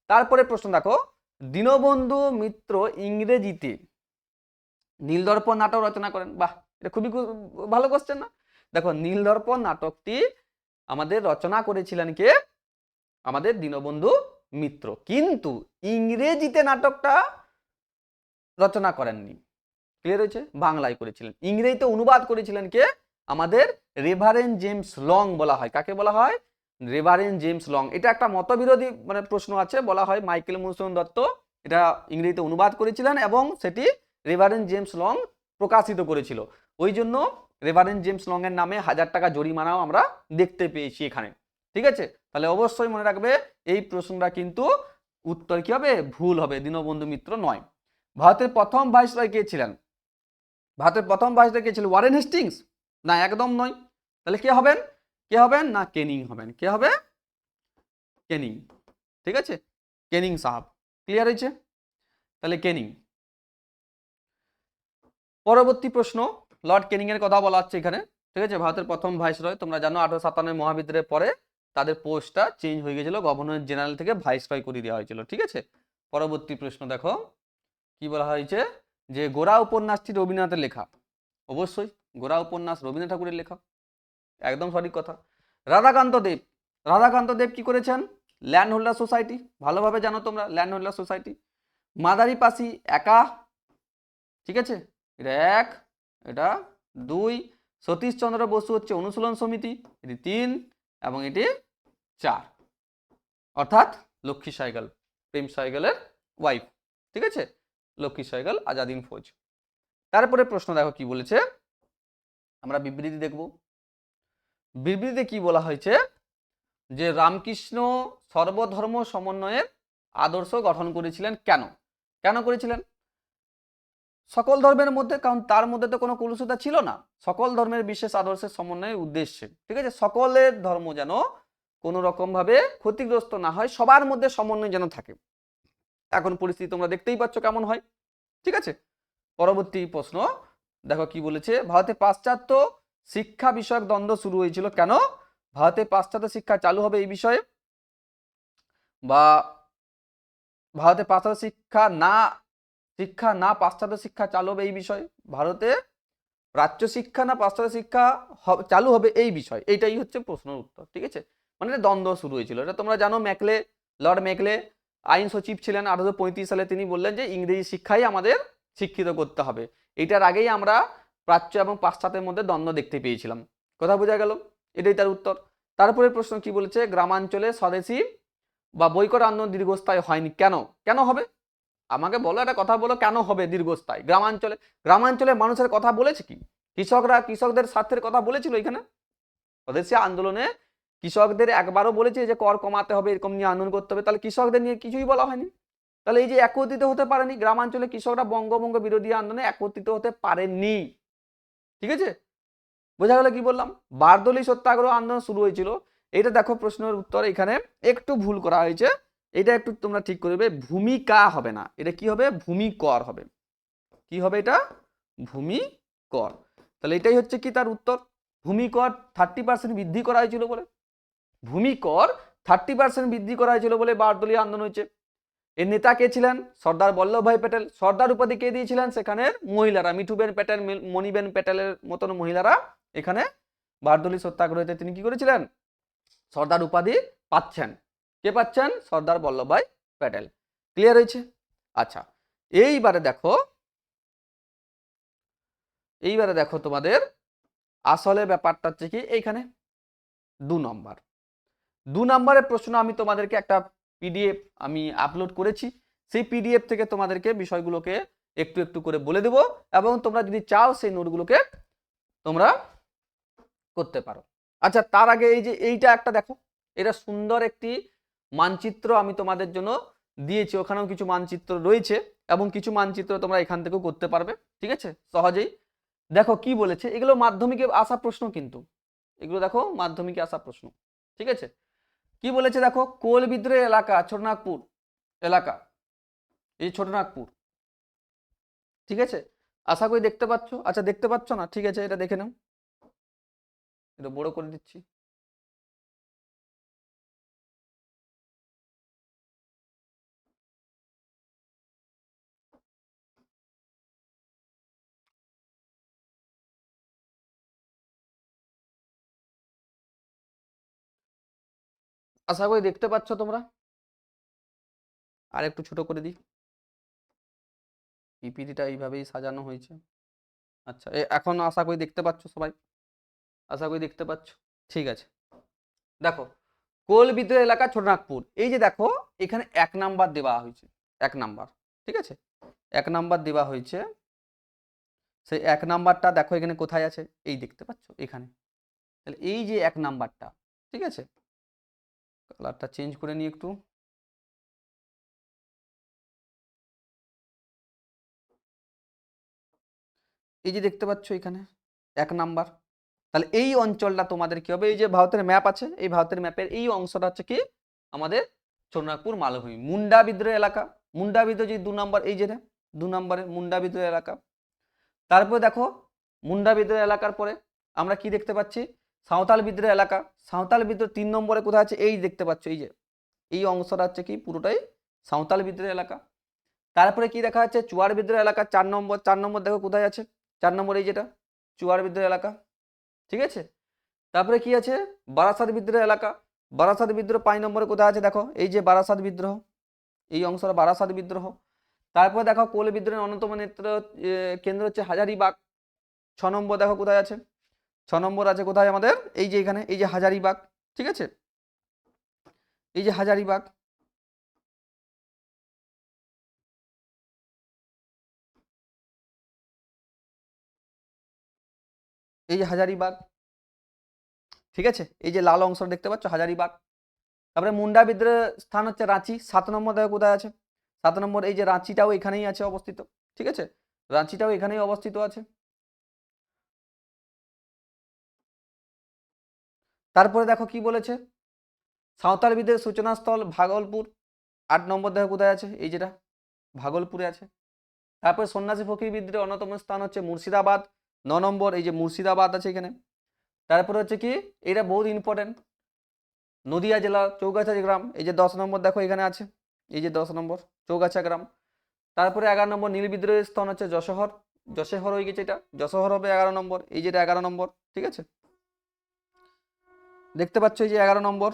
তারপরে প্রশ্ন দেখো, দীনবন্ধু মিত্র ইংরেজিতে নীলদর্পণ নাটক রচনা করেন। বাহ, এটা খুবই ভালো কোশ্চেন না? দেখো, নীলদর্পণ নাটকটি আমাদের রচনা করেছিলেন কে? আমাদের দীনবন্ধু মিত্র। কিন্তু ইংরেজিতে নাটকটা রচনা করেননি। ক্লিয়ার হয়েছে? বাংলায় করেছিলেন। ইংরেজিতে অনুবাদ করেছিলেন কে? আমাদের রেভারেন্ড জেমস লং বলা হয়। কাকে বলা হয়? Reverend James long. এটা একটা মতবিরোধী মানে প্রশ্ন আছে, বলা হয় মাইকেল মধুসূদন দত্ত এটা ইংরেজিতে অনুবাদ করেছিলেন এবং সেটি রেভারেন্ড জেমস লং প্রকাশিত করেছিল। ওই জন্য রেভারেন্ড জেমস লং এর নামে 1000 টাকা জরিমানাও আমরা দেখতে পেয়েছি এখানে। ঠিক আছে, তাহলে অবশ্যই মনে রাখবে এই প্রশ্নটা কিন্তু উত্তর কি হবে? ভুল হবে, দীনবন্ধু মিত্র নয়। ভারতের প্রথম ভাইসরয় কে ছিলেন? ভারতের প্রথম ভাইসরয় কে ছিল? Warren Hastings? না, একদম নয়। তাহলে কে হবেন? কে হবেন? না, কেনিং হবেন। কে হবে? কেনিং। ঠিক আছে, কেনিং সাহাব। ক্লিয়ার হয়েছে? তাহলে কেনিং। পরবর্তী প্রশ্ন, লর্ড কেনিং এর কথা বলা হচ্ছে এখানে। ঠিক আছে, ভারতের প্রথম ভাইসরয়। তোমরা জানো 1857 মহাবিদ্রোহের পরে তাদের পোস্টটা চেঞ্জ হয়ে গেছিল, গভর্নর জেনারেল থেকে ভাইসরয় করে দেওয়া হয়েছিল। ঠিক আছে, পরবর্তী প্রশ্ন দেখো, কি বলা হয়েছে? যে গোরা উপন্যাসটি রবীন্দ্রনাথের লেখা। অবশ্যই গোরা উপন্যাস রবীন্দ্রনাথ ঠাকুরের লেখা, একদম সঠিক কথা। রাধাকান্ত দেব, রাধাকান্ত দেব কি করেছেন? ল্যান্ড হোল্ডার সোসাইটি, ভালোভাবে জানো তোমরা ল্যান্ড হোল্ডার সোসাইটি। মাদারি পাসি একা, ঠিক আছে, এটা 1, এটা 2। সতীশচন্দ্র বসু হচ্ছে অনুশীলন সমিতি, এটি 3 এবং এটি 4, অর্থাৎ লক্ষ্মী সাইকেল, প্রেম সাইকেলের ওয়াইফ। ঠিক আছে, লক্ষ্মী সাইকেল আজাদিন ফৌজ। তারপরে প্রশ্ন দেখো কি বলেছে, আমরা বিবৃতি দেখব। বিবৃতিতে কি বলা হয়েছে? যে রামকৃষ্ণ সর্বধর্ম সমন্বয়ের আদর্শ গঠন করেছিলেন। কেন? কেন করেছিলেন? সকল ধর্মের মধ্যে, কারণ তার মধ্যে তো কোনো কলুষতা ছিল না, সকল ধর্মের বিশেষ আদর্শের সমন্বয়ের উদ্দেশ্যে। ঠিক আছে, সকলের ধর্ম যেন কোনো রকম ভাবে ক্ষতিগ্রস্ত না হয়, সবার মধ্যে সমন্বয় যেন থাকে। এখন পরিস্থিতি তোমরা দেখতেই পাচ্ছ কেমন হয়। ঠিক আছে, পরবর্তী প্রশ্ন দেখো কি বলেছে। ভারতে পাশ্চাত্য শিক্ষা বিষয়ক দ্বন্দ্ব শুরু হয়েছিল কেন? ভারতে পাশ্চাত্য শিক্ষা চালু হবে এই বিষয়ে, বা ভারতে পাশ্চাত্য শিক্ষা না পাশ্চাত্য শিক্ষা চালু হবে এই বিষয়ে, ভারতে প্রাচ্য শিক্ষা না পাশ্চাত্য শিক্ষা চালু হবে এই বিষয়, এইটাই হচ্ছে প্রশ্নের উত্তর। ঠিক আছে, মানে দ্বন্দ্ব শুরু হয়েছিল। এটা তোমরা জানো, ম্যাকলে, লর্ড ম্যাকলে আইন সচিব ছিলেন 1835 সালে। তিনি বললেন যে ইংরেজি শিক্ষাই আমাদের শিক্ষিত করতে হবে। এটার আগেই আমরা প্রাচ্য এবং পাশ্চাত্যের মধ্যে দ্বন্দ্ব দেখতে পেয়েছিলাম। কথা বোঝা গেল? এটাই তার উত্তর। তারপরে প্রশ্ন কি বলেছে, গ্রামাঞ্চলে স্বদেশী বা বৈকট আন্দোলন দীর্ঘস্থায়ী হয়নি কেন? কেন হবে? আমাকে বলো, একটা কথা বলো, কেন হবে দীর্ঘস্থায়ী? গ্রামাঞ্চলে মানুষের কথা বলেছে কি? কৃষকদের স্বার্থের কথা বলেছিল এখানে? স্বদেশী আন্দোলনে কৃষকদের একবারও বলেছে যে কর কমাতে হবে, এরকম নিয়ে আন্দোলন করতে হবে? তাহলে কৃষকদের নিয়ে কিছুই বলা হয়নি। তাহলে এই যে একত্রিত হতে পারেনি, গ্রামাঞ্চলে কৃষকরা বঙ্গভঙ্গ বিরোধী আন্দোলনে একত্রিত হতে পারেননি। ঠিক আছে, বোঝা গেল কি বললাম? বারদলি সত্যাগ্রহ আন্দোলন শুরু হয়েছিল, এটা দেখো প্রশ্নের উত্তর এখানে একটু ভুল করা হয়েছে, এটা একটু তোমরা ঠিক করবে। ভূমিকা হবে না, এটা কি হবে? ভূমিকর হবে। কি হবে এটা? ভূমিকর। তাহলে এটাই হচ্ছে কি তার উত্তর। ভূমিকর 30% বৃদ্ধি করা হয়েছিল বলে, ভূমিকর 30% বৃদ্ধি করা হয়েছিল বলে বারদলীয় আন্দোলন হয়েছে। এর নেতা কে ছিলেন? সর্দার বল্লভভাই প্যাটেল। সর্দার উপাধি কে দিয়েছিলেন? সেখানের মহিলারা, মিঠুবেন প্যাটেল, মণিবেন প্যাটেলের মতন মহিলারা এখানে বারদলি সত্যাগ্রহতে তিনি কি করেছিলেন? সর্দার উপাধি পাচ্ছেন। কে পাচ্ছেন? সর্দার বল্লভভাই প্যাটেল। ক্লিয়ার হয়েছে? আচ্ছা, এইবারে দেখো তোমাদের আসলে ব্যাপারটা হচ্ছে কি, এইখানে 2 নম্বরের প্রশ্ন আমি তোমাদেরকে একটা পিডিএফ আমি আপলোড করেছি, সেই পিডিএফ থেকে তোমাদেরকে বিষয়গুলোকে একটু একটু করে বলে দেব, এবং তোমরা যদি চাও সেই নোটগুলোকে তোমরা করতে পারো। আচ্ছা, তার আগে এই যে এইটা একটা দেখো, এটা সুন্দর একটি মানচিত্র আমি তোমাদের জন্য দিয়েছি, ওখানেও কিছু মানচিত্র রয়েছে এবং কিছু মানচিত্র তোমরা এখান থেকেও করতে পারবে। ঠিক আছে, সহজেই। দেখো কি বলেছে, এগুলো মাধ্যমিকে আসা প্রশ্ন, কিন্তু এগুলো দেখো মাধ্যমিকে আসা প্রশ্ন। ঠিক আছে, কি বলেছে দেখো, কোল বিদ্রোহের এলাকা ছোটনাগপুর এলাকা, এই ছোটনাগপুর। ঠিক আছে, আশা করি দেখতে পাচ্ছ। আচ্ছা, দেখতে পাচ্ছ না? ঠিক আছে, এটা দেখে নাও, এটা বড় করে দিচ্ছি। আশা করি দেখতে পাচ্ছ তোমরা। আর একটু ছোট করে দিই, পিপিটিটা এইভাবেই সাজানো হয়েছে। আচ্ছা, এখন আশা করি দেখতে পাচ্ছ সবাই, আশা করি দেখতে পাচ্ছ। ঠিক আছে, দেখো কোল বিদ্রোহ এলাকা ছোটনাগপুর, এই যে দেখো এখানে 1 নাম্বার দেওয়া হয়েছে, 1 নাম্বার। ঠিক আছে, 1 নাম্বার দেওয়া হয়েছে। সেই 1 নাম্বারটা দেখো এখানে কোথায় আছে, এই দেখতে পাচ্ছ এখানে। তাহলে এই যে 1 নাম্বারটা, ঠিক আছে, কালারটা চেঞ্জ করে নিই একটু। এই যে দেখতে পাচ্ছ এখানে 1 নাম্বার। তাহলে এই অঞ্চলটা তোমাদের কি হবে, এই যে ভারতের ম্যাপ আছে, এই ভারতের ম্যাপের এই অংশটা হচ্ছে কি আমাদের ছোটনাগপুর মালভূমি। মুন্ডা বিদ্রোহ এলাকা, মুন্ডা বিদ্রোহ যে 2 নম্বর, এই যে 2 নম্বরে মুন্ডা বিদ্রোহ এলাকা। তারপরে দেখো মুন্ডা বিদ্রোহ এলাকার পরে আমরা কি দেখতে পাচ্ছি, সাঁওতাল বিদ্রোহ এলাকা। সাঁওতাল বিদ্রোহ 3 নম্বরে কোথায় আছে, এই দেখতে পাচ্ছ, এই যে এই অংশটা হচ্ছে কি পুরোটাই সাঁওতাল বিদ্রোহ এলাকা। তারপরে কি দেখা যাচ্ছে, চুয়ার বিদ্রোহ এলাকা 4 নম্বর। 4 নম্বর দেখো কোথায় আছে, 4 নম্বর এই যেটা চুয়ার বিদ্রোহ এলাকা। ঠিক আছে, তারপরে কি আছে, বারাসাত বিদ্রোহ এলাকা। বারাসাত বিদ্রোহ 5 নম্বরে কোথায় আছে, দেখো এই যে বারাসাত বিদ্রোহ, এই অংশটা বারাসাত বিদ্রোহ। তারপরে দেখো কোল বিদ্রোহের অন্যতম কেন্দ্র হচ্ছে হাজারিবাগ। 6 নম্বর দেখো কোথায় আছে, 6 নম্বর আছে কোথায় আমাদের, এই যে এখানে, এই যে হাজারিবাগ। ঠিক আছে, এই যে হাজারিবাগ। এই যে হাজারিবাগ। ঠিক আছে, এই যে লাল অংশ দেখতে পাচ্ছ, হাজারিবাগ। তারপরে মুন্ডা বিদ্রোহের স্থান হচ্ছে রাঁচি। 7 নম্বর দেখো কোথায় আছে, 7 নম্বর এই যে রাঁচিটাও এখানেই আছে অবস্থিত। ঠিক আছে, রাঁচিটাও এখানেই অবস্থিত আছে। তারপরে দেখো কি বলেছে, সাঁওতাল বিদ্রোহের সূচনাস্থল ভাগলপুর। 8 নম্বর দেখো কোথায় আছে, এই যেটা ভাগলপুরে আছে। তারপরে সন্ন্যাসী ফকির বিদ্রোহের অন্যতম স্থান হচ্ছে মুর্শিদাবাদ। 9 নম্বর এই যে মুর্শিদাবাদ আছে এখানে। তারপরে হচ্ছে কি, এটা বহুত ইম্পর্টেন্ট, নদিয়া জেলা চৌগাছা গ্রাম, এই যে 10 নম্বর দেখো এখানে আছে, এই যে 10 নম্বর চৌগাছা গ্রাম। তারপরে 11 নম্বর নীল বিদ্রোহের স্থান হচ্ছে যশোহর। যশোহর হয়ে গেছে, এটা যশোহর হবে 11 নম্বর, এই যেটা 11 নম্বর। ঠিক আছে, দেখতে পাচ্ছ এই যে 11 নম্বর,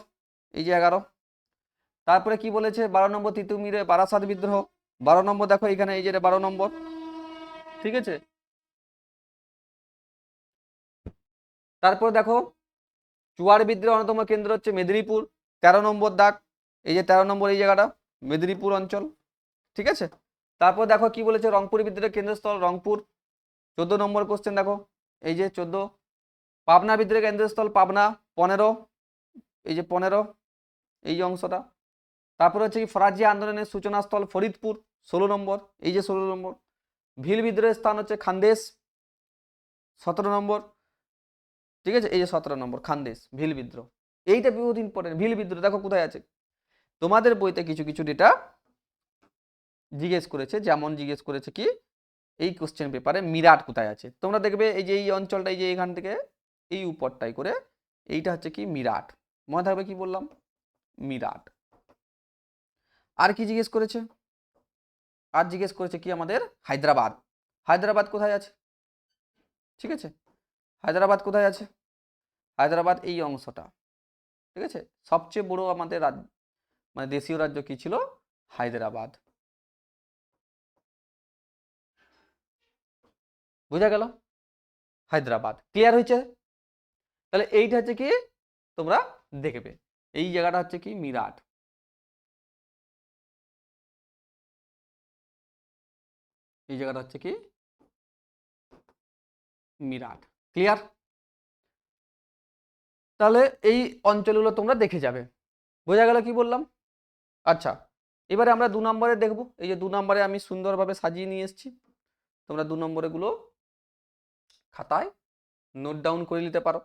এই যে 11। তারপরে কি বলেছে, 12 নম্বর তিতুমিরে বারাসাত বিদ্রোহ। 12 নম্বর দেখো এখানে, এই যে 12 নম্বর। ঠিক আছে, তারপর দেখো চুয়ার বিদ্রোহের অন্যতম কেন্দ্র হচ্ছে মেদিনীপুর, 13 নম্বর দাগ, এই যে 13 নম্বর এই জায়গাটা মেদিনীপুর অঞ্চল, ঠিক আছে। তারপর দেখো কি বলেছে, রংপুর বিদ্রোহের কেন্দ্রস্থল রংপুর, 14 নম্বর কোশ্চেন দেখো, এই যে 14। পাবনা বিদ্রোহের কেন্দ্রস্থল পাবনা, 15, এই যে 15 এই যে অংশটা। তারপর হচ্ছে কি ফরাজি আন্দোলনের সূচনাস্থল ফরিদপুর, 16 নম্বর, এই যে 16 নম্বর। ভিল বিদ্রোহের স্থান হচ্ছে খানদেশ, 17 নম্বর, ঠিক আছে, এই যে 17 নম্বর খানদেশ ভিল বিদ্রোহ। এইটা বহুত ইম্পর্টেন্ট, ভিল বিদ্রোহ দেখো কোথায় আছে, তোমাদের বইতে কিছু কিছু ডেটা জিজ্ঞেস করেছে, যেমন জিজ্ঞেস করেছে কি এই কোশ্চেন পেপারে মিরাট কোথায় আছে, তোমরা দেখবে এই যে এই অঞ্চলটা, এই যে এখান থেকে এই উপরটাই করে এইটা হচ্ছে কি মিরাট, মনে থাকবে কি বললাম, মিরাট। আর কি জিজ্ঞেস করেছে, আর জিজ্ঞেস করেছে কি আমাদের হায়দ্রাবাদ, হায়দ্রাবাদ কোথায় আছে, ঠিক আছে, হায়দ্রাবাদ কোথায় আছে, হায়দ্রাবাদ এই অংশটা, ঠিক আছে। সবচেয়ে বড় আমাদের রাজ্য মানে দেশীয় রাজ্য কি ছিল, হায়দ্রাবাদ, বুঝা গেল, হায়দ্রাবাদ, ক্লিয়ার হয়েছে। তাহলে এইটা হচ্ছে কি তোমরা দেখবে, এই জায়গাটা হচ্ছে কি মিরাট, এই জায়গাটা হচ্ছে কি মিরাট, ক্লিয়ার। তাহলে এই অঞ্চলগুলো তোমরা দেখে যাবে, বোঝা গেল কি বললাম। আচ্ছা, এবারে আমরা 2 নম্বরে দেখব, এই যে 2 নম্বরে আমি সুন্দরভাবে সাজিয়ে নিয়ে এসেছি, তোমরা 2 নম্বরে গুলো খাতায় নোট ডাউন করে নিতে পারো,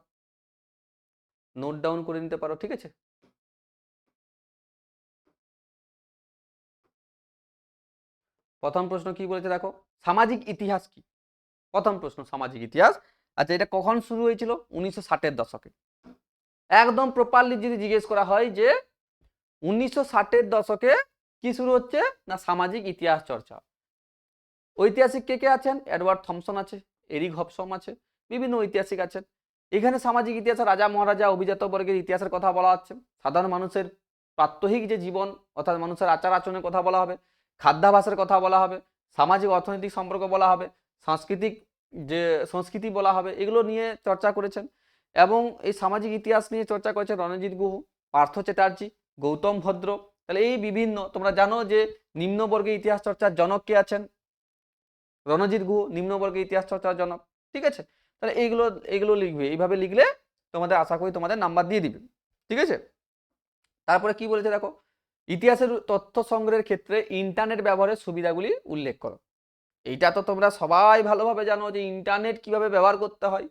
নোট ডাউন করে নিতে পারো, ঠিক আছে। প্রথম প্রশ্ন কি বলেছে দেখো, সামাজিক ইতিহাস কি, প্রথম প্রশ্ন সামাজিক ইতিহাস। আচ্ছা, এটা কখন শুরু হয়েছিল, 1960-এর দশকে। একদম প্রপারলি যদি জিজ্ঞেস করা হয় যে 1960-এর দশকে কি শুরু হচ্ছে না, সামাজিক ইতিহাস চর্চা। ঐতিহাসিক কে কে আছেন, এডওয়ার্ড থমসন আছে, এরিক হবসন আছে, বিভিন্ন ঐতিহাসিক আছেন। এখানে সামাজিক ইতিহাসে রাজা মহারাজা অভিজাত বর্গের ইতিহাসের কথা বলা হচ্ছে, সাধারণ মানুষের প্রাত্যহিক যে জীবন অর্থাৎ মানুষের আচার আচরণের কথা বলা হবে, খাদ্যাভ্যাসের কথা বলা হবে, সামাজিক অর্থনৈতিক সম্পর্ক বলা হবে, সাংস্কৃতিক যে সংস্কৃতি বলা হবে, এগুলো নিয়ে চর্চা করেছেন। এবং এই সামাজিক ইতিহাস নিয়ে চর্চা করেছেন রণজিৎ গুহ, পার্থ চ্যাটার্জি, গৌতম ভদ্র। তাহলে এই বিভিন্ন, তোমরা জানো যে নিম্নবর্গের ইতিহাস চর্চার জনক কে আছেন, রণজিৎ গুহ, নিম্নবর্গের ইতিহাস চর্চার জনক, ঠিক আছে। তাহলে এইগুলো এইগুলো লিখবে, এইভাবে লিখলে তোমাদের আশা করি তোমাদের নাম্বার দিয়ে দিবে, ঠিক আছে। তারপরে কি বলেছে দেখো, ইতিহাসের তথ্য সংগ্রহের ক্ষেত্রে ইন্টারনেট ব্যবহারের সুবিধাগুলি উল্লেখ করো। এইটা তো তোমরা সবাই ভালোভাবে জানো যে ইন্টারনেট কিভাবে ব্যবহার করতে হয়,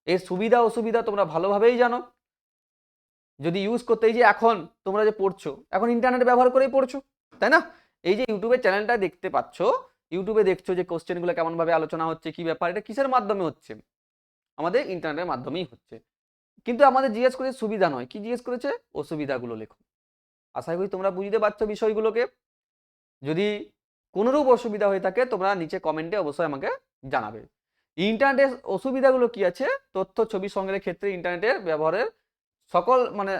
এর সুবিধা অসুবিধা তোমরা ভালোভাবেই জানো। যদি ইউজ করতে, এই যে এখন তোমরা যে পড়ছো, এখন ইন্টারনেট ব্যবহার করেই পড়ছো, তাই না। এই যে ইউটিউবের চ্যানেলটা দেখতে পাচ্ছ, ইউটিউবে দেখছো যে কোশ্চেনগুলো কেমন ভাবে আলোচনা হচ্ছে, কি ব্যাপার, এটা কিসের মাধ্যমে হচ্ছে, আমাদের ইন্টারনেটের মাধ্যমেই হচ্ছে। কিন্তু আমাদের জিজ্ঞেস করেছে সুবিধা নয়, কি জিজ্ঞেস করেছে, অসুবিধাগুলো লেখো। আশা করি তোমরা বুঝতে পারছো বিষয়গুলোকে। যদি কোনোরূপ অসুবিধা হয়ে থাকে তোমরা নিচে কমেন্টে অবশ্যই আমাকে জানাবে। ইন্টারনেটের অসুবিধাগুলো কি আছে, তথ্য ছবি সংগ্রহের ক্ষেত্রে ইন্টারনেটের ব্যবহারের সকল মানে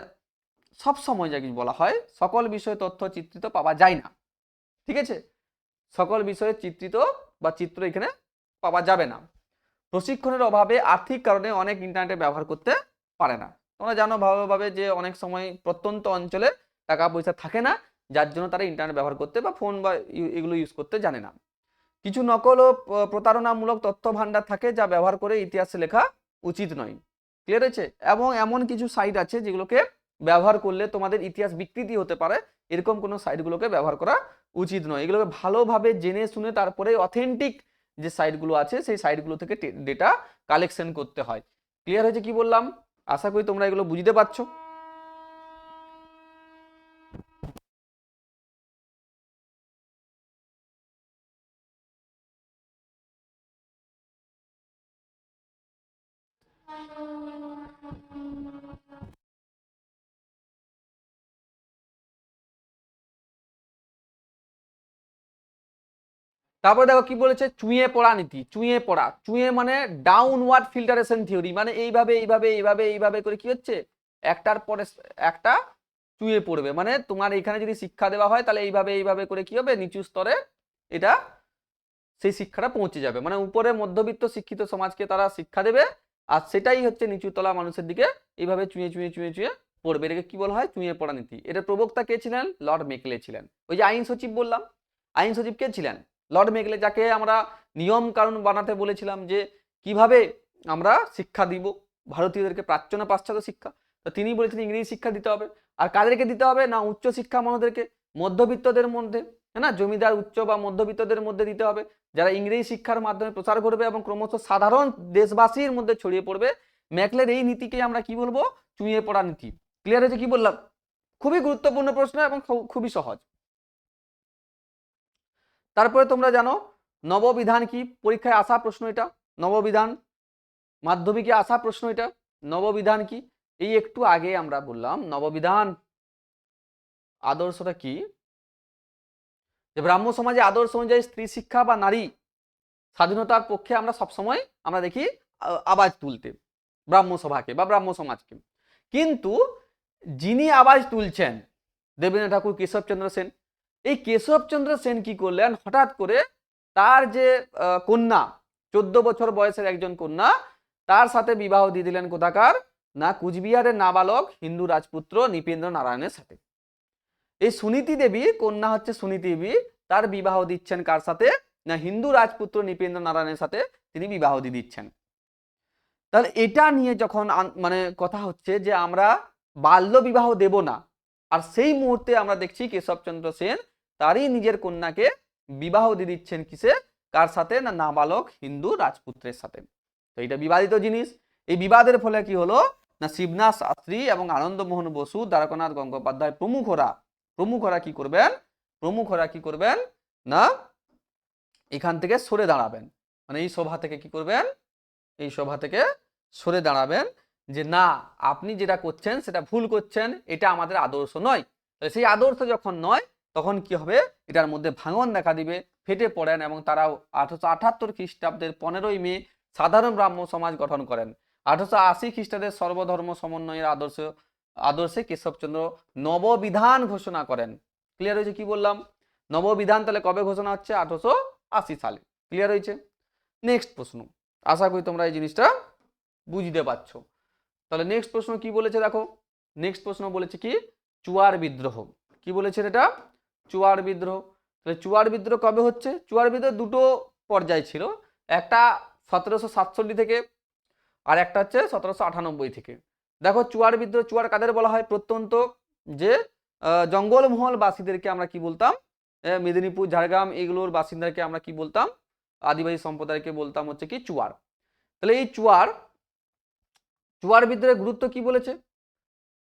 সব সময় যা কিছু বলা হয়, সকল বিষয়ে তথ্য চিত্রিত পাওয়া যায় না, ঠিক আছে। সকল বিষয়ে চিত্রিত বা চিত্র এখানে পাওয়া যাবে না। প্রশিক্ষণের অভাবে আর্থিক কারণে অনেক ইন্টারনেটে ব্যবহার করতে পারে না। তোমরা জানো ভালোভাবে যে অনেক সময় প্রত্যন্ত অঞ্চলে টাকা পয়সা থাকে না, যার জন্য তারা ইন্টারনেট ব্যবহার করতে বা ফোন বা এগুলো ইউজ করতে জানে না। কিছু নকল ও প্রতারণামূলক তথ্য ভান্ডার থাকে যা ব্যবহার করে ইতিহাস লেখা উচিত নয়, ক্লিয়ার হয়েছে। এবং এমন কিছু সাইট আছে যেগুলোকে ব্যবহার করলে তোমাদের ইতিহাস বিকৃতি হতে পারে, এরকম কোনো সাইটগুলোকে ব্যবহার করা উচিত নয়। এগুলোকে ভালোভাবে জেনে শুনে তারপরে অথেন্টিক যে সাইটগুলো আছে সেই সাইটগুলো থেকে ডেটা কালেকশন করতে হয়। ক্লিয়ার হয়েছে কি বললাম, আশা করি তোমরা এগুলো বুঝতে পারছো। তারপরে দেখো কি বলেছে, চুঁয়ে পড়া নীতি। চুঁয়ে পড়া, চুঁয়ে মানে ডাউনওয়ার্ড ফিল্টারেশন থিওরি, মানে এইভাবে এইভাবে এইভাবে এইভাবে করে কি হচ্ছে, একটার পরে একটা চুঁয়ে পড়বে। মানে তোমার এখানে যদি শিক্ষা দেওয়া হয় তাহলে এইভাবে এইভাবে করে কি হবে, নিচু স্তরে এটা সেই শিক্ষাটা পৌঁছে যাবে। মানে উপরে মধ্যবিত্ত শিক্ষিত সমাজকে তারা শিক্ষা দেবে, আর সেটাই হচ্ছে নিচুতলা মানুষের দিকে এইভাবে চুঁয়ে চুঁয়ে চুঁয়ে চুঁয়ে পড়বে। এটাকে কি বলা হয়? চুঁয়ে পড়া নীতি। এটা প্রবক্তা কে ছিলেন? লর্ড মেকলে ছিলেন। ওই যে আইন সচিব বললাম, আইন সচিব কে ছিলেন? লর্ড মেকলে, যাকে আমরা নিয়ম কানুন বানাতে বলেছিলাম যে কিভাবে আমরা শিক্ষা দিব ভারতীয়দেরকে, প্রাচ্য না পাশ্চাত্য শিক্ষা। তো তিনি বলেছেন ইংরেজি শিক্ষা দিতে হবে। আর কাদেরকে দিতে হবে? না উচ্চ শিক্ষা মানুষদেরকে, মধ্যবিত্তদের মধ্যে, হ্যাঁ না, জমিদার উচ্চ বা মধ্যবিত্তদের মধ্যে দিতে হবে, যারা ইংরেজি শিক্ষার মাধ্যমে প্রচার করবে এবং ক্রমশ সাধারণ দেশবাসীর মধ্যে ছড়িয়ে পড়বে। ম্যাকলের এই নীতিকে আমরা কি বলবো? চুঁয়ে পড়া নীতি। ক্লিয়ার হয়েছে? কি বললাম? খুবই গুরুত্বপূর্ণ প্রশ্ন এবং খুবই সহজ। তারপরে তোমরা জানো নববিধান কি? পরীক্ষায় আসা প্রশ্ন এটা। নববিধান মাধ্যমিকে আসা প্রশ্ন এটা। নববিধান কি? এই একটু আগে আমরা বললাম নববিধান আদর্শটা কি, যে ব্রাহ্ম সমাজে আদর্শ অনুযায়ী স্ত্রী শিক্ষা বা নারী স্বাধীনতার পক্ষে আমরা সবসময় আমরা দেখি আওয়াজ তুলতে ব্রাহ্ম সভাকে বা ব্রাহ্ম সমাজকে। কিন্তু যিনি আওয়াজ তুলছেন দেবেন্দ্রনাথ ঠাকুর, কেশবচন্দ্র সেন, এই কেশবচন্দ্র সেন কি করলেন? হঠাৎ করে তার যে কন্যা, 14 বছর বয়সের একজন কন্যা, তার সাথে বিবাহ দিয়ে দিলেন। কোথাকার? না কুচবিহারের নাবালক হিন্দু রাজপুত্র নৃপেন্দ্র নারায়ণের সাথে। এই সুনীতি দেবী কন্যা হচ্ছে সুনীতি দেবী, তার বিবাহ দিচ্ছেন কার সাথে? না হিন্দু রাজপুত্র নৃপেন্দ্র নারায়ণের সাথে তিনি বিবাহ দিয়ে দিচ্ছেন। তাহলে এটা নিয়ে যখন মানে কথা হচ্ছে যে আমরা বাল্য বিবাহ দেব না, আর সেই মুহূর্তে আমরা দেখছি কেশবচন্দ্র সেন তারই নিজের কন্যাকে বিবাহ দিয়ে দিচ্ছেন কিসে? কার সাথে? না নাবালক হিন্দু রাজপুত্রের সাথে। তো এটা বিবাদিত জিনিস। এই বিবাদের ফলে কি হলো? না শিবনাথ শাস্ত্রী এবং আনন্দমোহন বসু, দ্বারকানাথ গঙ্গোপাধ্যায় প্রমুখরা কি করবেন? প্রমুখরা কি করবেন? না এখান থেকে সরে দাঁড়াবেন, মানে এই সভা থেকে কি করবেন? এই সভা থেকে সরে দাঁড়াবেন, যে না আপনি যেটা করছেন সেটা ভুল করছেন, এটা আমাদের আদর্শ নয়। সেই আদর্শ যখন নয় তখন কি হবে? এটার মধ্যে ভাঙন দেখা দিবে, ফেটে পড়েন, এবং তারাও 1878 খ্রিস্টাব্দের 15ই মে সাধারণ ব্রাহ্ম সমাজ গঠন করেন। 1880 খ্রিস্টাব্দের সর্বধর্ম সমন্বয়ের আদর্শে কেশবচন্দ্র নববিধান ঘোষণা করেন। ক্লিয়ার হয়েছে? কি বললাম? নববিধান তাহলে কবে ঘোষণা হচ্ছে? 1880 সালে। ক্লিয়ার হয়েছে? নেক্সট প্রশ্ন, আশা করি তোমরা এই জিনিসটা বুঝতে পারছো। তাহলে নেক্সট প্রশ্ন কি বলেছে দেখো। নেক্সট প্রশ্ন বলেছে কি? চুয়ার বিদ্রোহ। কি বলেছে এটা? চুয়ার বিদ্রোহ। তাহলে চুয়ার বিদ্রোহ কবে হচ্ছে? চুয়ার বিদ্রোহ দুটো পর্যায় ছিল, একটা 1767 থেকে, আর একটা হচ্ছে 1798 থেকে। দেখো চুয়ার বিদ্রোহ, চুয়ার কাদের বলা হয়? প্রত্যন্ত যে জঙ্গলমহল বাসীদেরকে আমরা কি বলতাম? মেদিনীপুর, ঝাড়গ্রাম এগুলোর বাসিন্দাকে আমরা কি বলতাম? আদিবাসী সম্প্রদায়কে বলতাম হচ্ছে কি চুয়ার। তাহলে এই চুয়ার বিদ্রোহের গুরুত্ব কি বলেছে?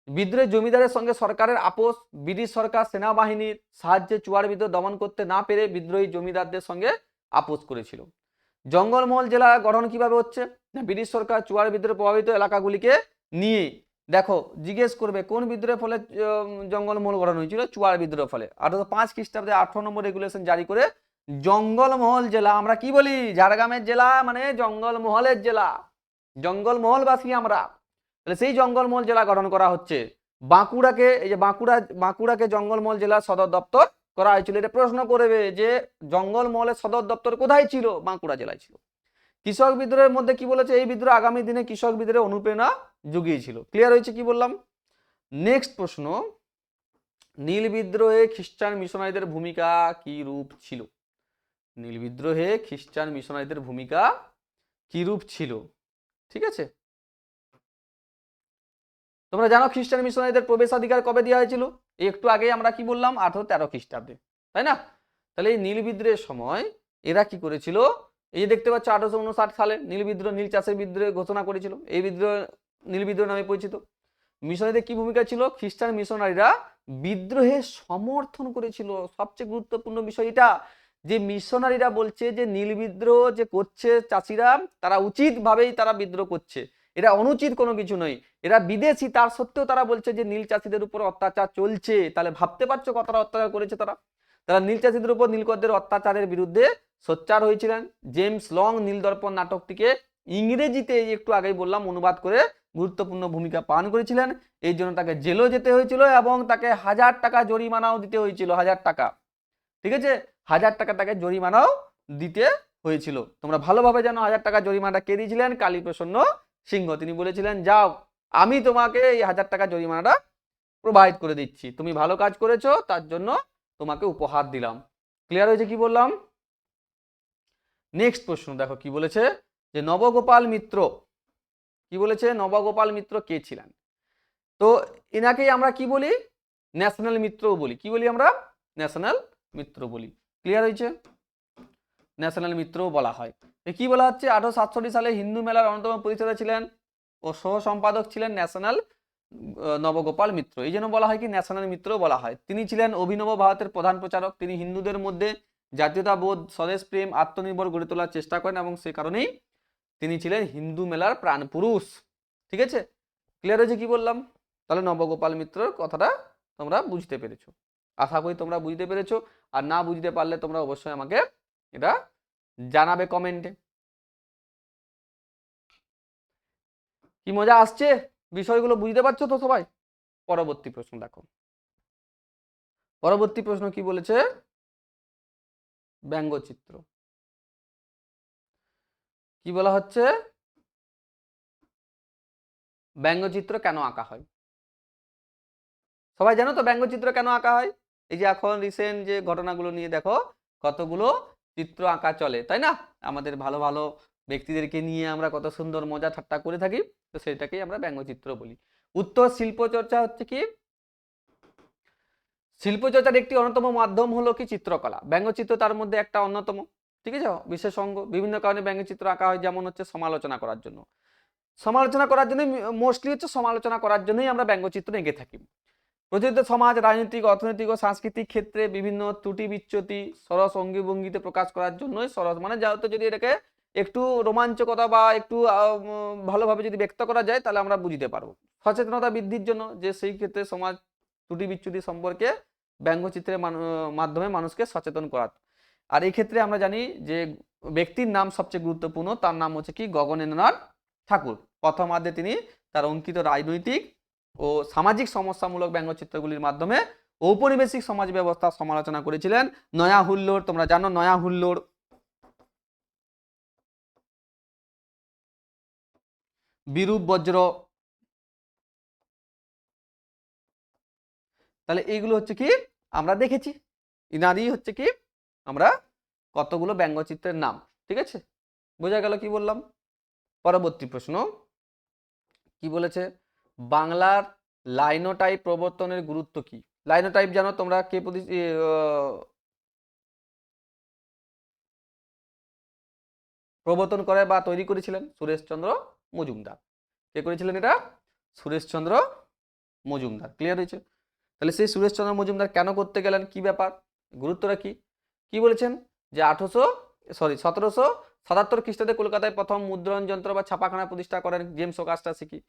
বিদ্রোহের জমিদারের সঙ্গে সরকারের আপোষ, ব্রিটিশ সরকার সেনাবাহিনীর সাহায্যে চুয়ার বিদ্রোহ দমন করতে না পেরে বিদ্রোহী জমিদারদের সঙ্গে আপোষ করেছিল। জঙ্গলমহল জেলা গঠন কিভাবে হচ্ছে? ব্রিটিশ সরকার চুয়ার বিদ্রোহে প্রভাবিত এলাকাগুলিকে নিয়ে, দেখো জিজ্ঞেস করবে কোন বিদ্রোহের ফলে জঙ্গলমহল গঠন হয়েছিল? চুয়ার বিদ্রোহের ফলে। 1805 খ্রিস্টাব্দে 18 নম্বর রেগুলেশন জারি করে জঙ্গলমহল জেলা, আমরা কি বলি? ঝাড়গ্রামের জেলা মানে জঙ্গলমহলের জেলা, জঙ্গলমহলবাসী আমরা। তাহলে সেই জঙ্গলমহল জেলা গঠন করা হচ্ছে। বাঁকুড়াকে, এই যে বাঁকুড়াকে জঙ্গলমহল জেলার সদর দপ্তর করা হয়েছিল। এটা প্রশ্ন করবে যে জঙ্গলমহলের সদর দপ্তর কোথায় ছিল? বাঁকুড়া জেলায় ছিল। কৃষক বিদ্রোহের মধ্যে কি বলেছে? এই বিদ্রোহ আগামী দিনে কৃষক বিদ্রোহের অনুপ্রেরণা জুগিয়েছিল। ক্লিয়ার হয়েছে? কি বললাম? নেক্সট প্রশ্ন, নীল বিদ্রোহে খ্রিস্টান মিশনারিদের ভূমিকা কি রূপ ছিল? নীল বিদ্রোহে খ্রিস্টান মিশনারিদের ভূমিকা কি রূপ ছিল? ঠিক আছে, তোমরা জানো খ্রিস্টান মিশনারিদের প্রবেশাধিকার কবে দেওয়া হয়েছিল? একটু আগে আমরা কি বললাম? 1813 খ্রিস্টাব্দে, তাই না? তাহলে এই নীল বিদ্রোহের সময় এরা কি করেছিল? এই যে দেখতে পাচ্ছ 1859 সালে নীল বিদ্রোহ, নীল চাষের বিদ্রোহ ঘোষণা করেছিল। এই বিদ্রোহ নীল বিদ্রোহ নামে পরিচিত। মিশনারিদের কি ভূমিকা ছিল? খ্রিস্টান মিশনারিরা বিদ্রোহে সমর্থন করেছিল। সবচেয়ে গুরুত্বপূর্ণ বিষয় এটা, যে মিশনারিরা বলছে যে নীল বিদ্রোহ যে করছে চাষিরা, তারা উচিতভাবেই তারা বিদ্রোহ করছে, এটা অনুচিত কোনো কিছু নয়। এরা বিদেশি, তার সত্ত্বেও তারা বলছে যে নীল চাষিদের উপর অত্যাচার চলছে। তাহলে ভাবতে পারছো কতটা অত্যাচার করেছে তারা। তারা নীল চাষিদের উপর নীলকরদের অত্যাচারের বিরুদ্ধে সোচ্চার হয়েছিলেন। জেমস লং নীলদর্পণ নাটকটিকে ইংরেজিতে একটু আগেই বললাম অনুবাদ করে গুরুত্বপূর্ণ ভূমিকা পালন করেছিলেন। এই জন্য তাকে জেলও যেতে হয়েছিল এবং তাকে 1000 টাকা জরিমানাও দিতে হয়েছিল। 1000 টাকা, ঠিক আছে, 1000 টাকা তাকে জরিমানাও দিতে হয়েছিল। তোমরা ভালোভাবে জানো 1000 টাকা জরিমানাটা কে দিয়েছিলেন? কালীপ্রসন্ন সিংহ। তিনি বলেছিলেন, যাও, আমি তোমাকে এই 1000 টাকা জরিমানাটা প্রোভাইড করে দিচ্ছি, তুমি ভালো কাজ করেছো, তার জন্য তোমাকে উপহার দিলাম। ক্লিয়ার হয়েছে কি বললাম? নেক্সট প্রশ্ন দেখো কি বলেছে, যে নবগোপাল মিত্র, কি বলেছে, নবগোপাল মিত্র কে ছিলেন? তো এনাকেই আমরা কি বলি, ন্যাশনাল মিত্রও বলি। কি বলি আমরা? ন্যাশনাল মিত্র বলি। ক্লিয়ার হয়েছে? ন্যাশনাল মিত্রও বলা হয়। কি বলা হচ্ছে, 1867 সালে হিন্দু মেলার অন্যতম প্রতিষ্ঠাতা ছিলেন ও সহ সম্পাদক ছিলেন ন্যাশনাল নবগোপাল মিত্র। এই জন্য বলা হয় কি ন্যাশনাল মিত্র বলা হয়। তিনি ছিলেন অভিনব ভারতের প্রধান প্রচারক। তিনি হিন্দুদের মধ্যে জাতীয়তাবোধ, স্বদেশ প্রেম, আত্মনির্ভর গড়ে তোলার চেষ্টা করেন এবং সে কারণেই তিনি ছিলেন হিন্দু মেলার প্রাণ পুরুষ। ঠিক আছে? ক্লিয়ার হয়েছে কি বললাম? তাহলে নবগোপাল মিত্রর কথাটা তোমরা বুঝতে পেরেছো, আশা করি তোমরা বুঝতে পেরেছো। আর না বুঝতে পারলে তোমরা অবশ্যই আমাকে এটা জানাবে কমেন্টে। কি মজা আসছে? বিষয়গুলো বুঝতে পারছো তো সবাই? পরবর্তী প্রশ্ন দেখো, পরবর্তী প্রশ্ন কি বলেছে, ব্যঙ্গচিত্র। কি বলা হচ্ছে, ব্যঙ্গচিত্র কেন আঁকা হয়? সবাই জানো তো ব্যঙ্গচিত্র কেন আঁকা হয়? এই যে এখন রিসেন্ট যে ঘটনাগুলো নিয়ে দেখো কতগুলো চিত্র আঁকা চলে, তাই না? আমাদের ভালো ভালো ব্যক্তিদেরকে নিয়ে আমরা কত সুন্দর মজা ঠাট্টা করে থাকি, তো সেটাকেই আমরা ব্যঙ্গচিত্র বলি। উত্তর, শিল্পচর্চা হচ্ছে কি, শিল্পচর্চার একটি অন্যতম মাধ্যম হলো কি চিত্রকলা। ব্যঙ্গচিত্র তার মধ্যে একটা অন্যতম। ঠিক আছে? বিশেষ অঙ্গ। বিভিন্ন কারণে ব্যঙ্গচিত্র আঁকা হয়, যেমন হচ্ছে সমালোচনা করার জন্য। সমালোচনা করার জন্য মোস্টলি হচ্ছে সমালোচনা করার জন্যই আমরা ব্যঙ্গচিত্র এঁকে থাকি। প্রচলিত সমাজ, রাজনৈতিক, অর্থনৈতিক ও সাংস্কৃতিক ক্ষেত্রে বিভিন্ন ত্রুটি বিচ্যুতি সরস অঙ্গি ভঙ্গিতে প্রকাশ করার জন্যই সরস, মানে যেহেতু যদি এটাকে একটু রোমাঞ্চকতা বা একটু ভালোভাবে যদি ব্যক্ত করা যায় তাহলে আমরা বুঝতে পারবো। সচেতনতা বৃদ্ধির জন্য, যে সেই ক্ষেত্রে সমাজ ত্রুটি বিচ্যুতি সম্পর্কে ব্যঙ্গচিত্রের মাধ্যমে মানুষকে সচেতন করা। আর এই ক্ষেত্রে আমরা জানি যে ব্যক্তির নাম সবচেয়ে গুরুত্বপূর্ণ, তার নাম হচ্ছে কি গগনেন্দ্রনাথ ঠাকুর। প্রথমার্ধে তিনি তার অঙ্কিত রাজনৈতিক ও সামাজিক সমস্যামূলক ব্যঙ্গচিত্রগুলির মাধ্যমে ঔপনিবেশিক সমাজ ব্যবস্থার সমালোচনা করেছিলেন। নয়া হুল্লোড়, তোমরা জানো নয়া হুল্লোড়, বিরূপ বজ্র, তাহলে এইগুলো হচ্ছে কি আমরা দেখেছি, ইনারই হচ্ছে কি আমরা কতগুলো ব্যঙ্গচিত্রের নাম। ঠিক আছে? বোঝা গেল কি বললাম? পরবর্তী প্রশ্ন কি বলেছে, বাংলার লাইনোটাইপ প্রবর্তনের গুরুত্ব কি? লাইনোটাইপ জানো তোমরা, কে প্রবর্তন করে বা তৈরি করেছিলেন? সুরেশচন্দ্র মজুমদার। কে করেছিলেন এটা? সুরেশচন্দ্র মজুমদার। ক্লিয়ার হয়েছে? তাহলে সেই সুরেশচন্দ্র মজুমদার কেন করতে গেলেন, কি ব্যাপার, গুরুত্বটা কি? কি বলেছেন, যে 1777 খ্রিস্টাব্দে কলকাতায় প্রথম মুদ্রণ যন্ত্র বা ছাপাখানা প্রতিষ্ঠা করেন জেমস অগাস্টা সিকি।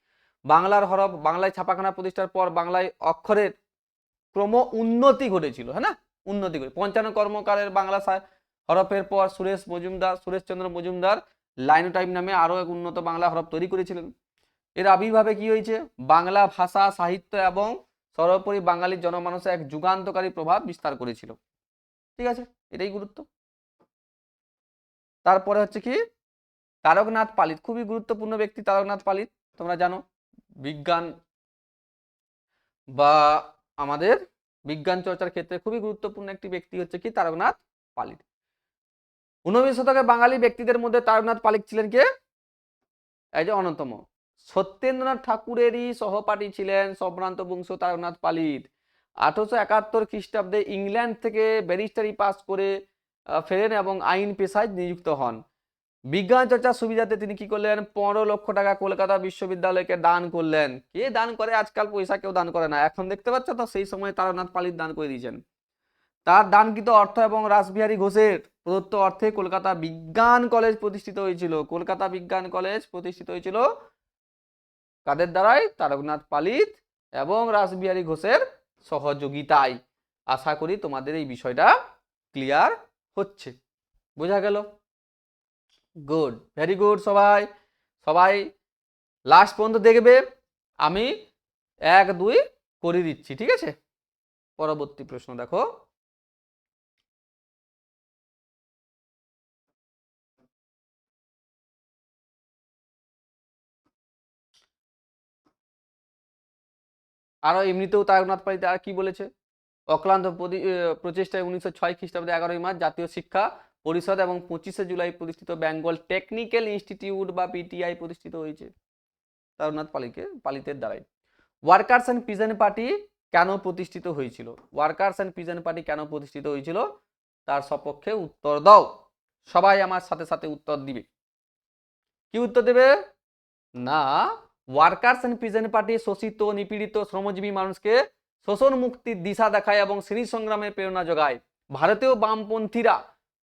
বাংলার হরফ, বাংলায় ছাপাখানা প্রতিষ্ঠার পর বাংলায় অক্ষরের ক্রম উন্নতি ঘটেছিল, হ্যাঁ না? উন্নতি করে 55 কর্মকারের বাংলা হরফের পর সুরেশচন্দ্র মজুমদার লাইনোটাইপ নামে আরো এক উন্নত বাংলা হরফ তৈরি করেছিলেন। এর আবির্ভাবে কি হয়েছে, বাংলা ভাষা, সাহিত্য এবং সর্বোপরি বাঙালির জনমানসে এক যুগান্তকারী প্রভাব বিস্তার করেছিল। ঠিক আছে? এটাই গুরুত্ব। তারপরে হচ্ছে কি তারকনাথ পালিত, খুবই গুরুত্বপূর্ণ ব্যক্তি তারকনাথ পালিত, তোমরা জানো বিজ্ঞান বা আমাদের বিজ্ঞান চর্চার ক্ষেত্রে খুবই গুরুত্বপূর্ণ একটি ব্যক্তি হচ্ছে কি তারকনাথ পালিত। 19 শতকে বাঙালি ব্যক্তিদের মধ্যে তারকনাথ পালিত ছিলেন কে? এই যে অন্যতম সত্যেন্দ্রনাথ ঠাকুরেরই সহপাঠী ছিলেন সম্ভ্রান্ত বংশ তারকনাথ পালিত। 1871 খ্রিস্টাব্দে ইংল্যান্ড থেকে ব্যারিস্টারি পাস করে ফেরেন এবং আইন পেশায় নিযুক্ত হন। বিজ্ঞান চর্চার সুবিধাতে তিনি কি করলেন, 15 লক্ষ টাকা কলকাতা বিশ্ববিদ্যালয়কে দান করলেন। কে দান করে? আজকাল পয়সা কেউ দান করে না, এখন দেখতে পাচ্ছ তো, সেই সময় তারকনাথ পালিত দান করে দিয়েছেন। তার দানকৃত অর্থ এবং রাসবিহারী ঘোষের প্রদত্ত অর্থে কলকাতা বিজ্ঞান কলেজ প্রতিষ্ঠিত হয়েছিল। কলকাতা বিজ্ঞান কলেজ প্রতিষ্ঠিত হয়েছিল কাদের দ্বারাই? তারকনাথ পালিত এবং রাসবিহারী ঘোষের সহযোগিতায়। আশা করি তোমাদের এই বিষয়টা ক্লিয়ার হচ্ছে, বোঝা গেল? Good, very good. সবাই সবাই লাস্ট পর্যন্ত দেখবে, আমি 1 2 করে দিচ্ছি। ঠিক আছে? পরবর্তী প্রশ্ন দেখো, আরো এমনিতেও তারকনাথ পালিত আর কি বলেছে, অক্লান্ত প্রচেষ্টায় 1906 খ্রিস্টাব্দে 11ই মার্চ জাতীয় শিক্ষা পরিষদ এবং 25শে জুলাই প্রতিষ্ঠিত বেঙ্গল টেকনিক্যাল ইনস্টিটিউট বা পিটিআই প্রতিষ্ঠিত হয়েছে তারকনাথ পালিতের দ্বারাই। ওয়ার্কার্স অ্যান্ড পিজন পার্টি কেন প্রতিষ্ঠিত হয়েছিল? ওয়ার্কার্স অ্যান্ড পিজন পার্টি কেন প্রতিষ্ঠিত হয়েছিল তার সপক্ষে উত্তর দাও। সবাই আমার সাথে সাথে উত্তর দিবে। কি উত্তর দেবে? না, ওয়ার্কার্স অ্যান্ড পিজন পার্টি শোষিত নিপীড়িত শ্রমজীবী মানুষকে শোষণ মুক্তির দিশা দেখায় এবং শ্রেণী সংগ্রামের প্রেরণা যোগায়। ভারতীয় বামপন্থীরা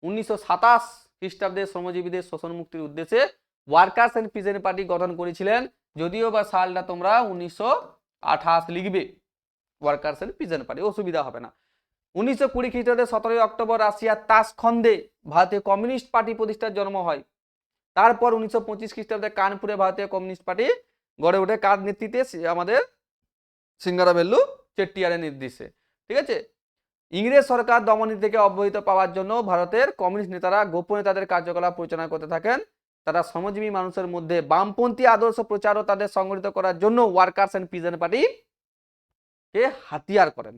1927 খ্রিস্টাব্দে শ্রমজীবীদের শোষণ মুক্তির উদ্দেশ্যে ওয়ার্কার্স অ্যান্ড পিজন পার্টি গঠন করেছিলেন, যদিও বা সালটা তোমরা 1928 লিখবে। ওয়ার্কার্স অ্যান্ড পিজন পার্টি, অসুবিধা হবে না। 1920 খ্রিস্টাব্দে 17 অক্টোবর রাশিয়ার তাসখন্দে ভারতীয় কমিউনিস্ট পার্টি প্রতিষ্ঠার জন্ম হয়। তারপর 1925 খ্রিস্টাব্দে কানপুরে ভারতীয় কমিউনিস্ট পার্টি গড়ে ওঠে কার নেতৃত্বে? আমাদের সিঙ্গারাবেল্লু চেট্টিয়ারের নির্দেশে। ঠিক আছে। ইংরেজ সরকার দমনী থেকে অব্যাহতি পাওয়ার জন্য ভারতের কমিউনিস্ট নেতারা গোপনে তাদের কার্যকলাপ পরিচালনা করতে থাকেন। তারা শ্রমজীবী মানুষের মধ্যে বামপন্থী আদর্শ প্রচার ও তাদের সংগঠিত করার জন্য ওয়ার্কার্স অ্যান্ড পিজন পার্টি কে হাতিয়ার করেন।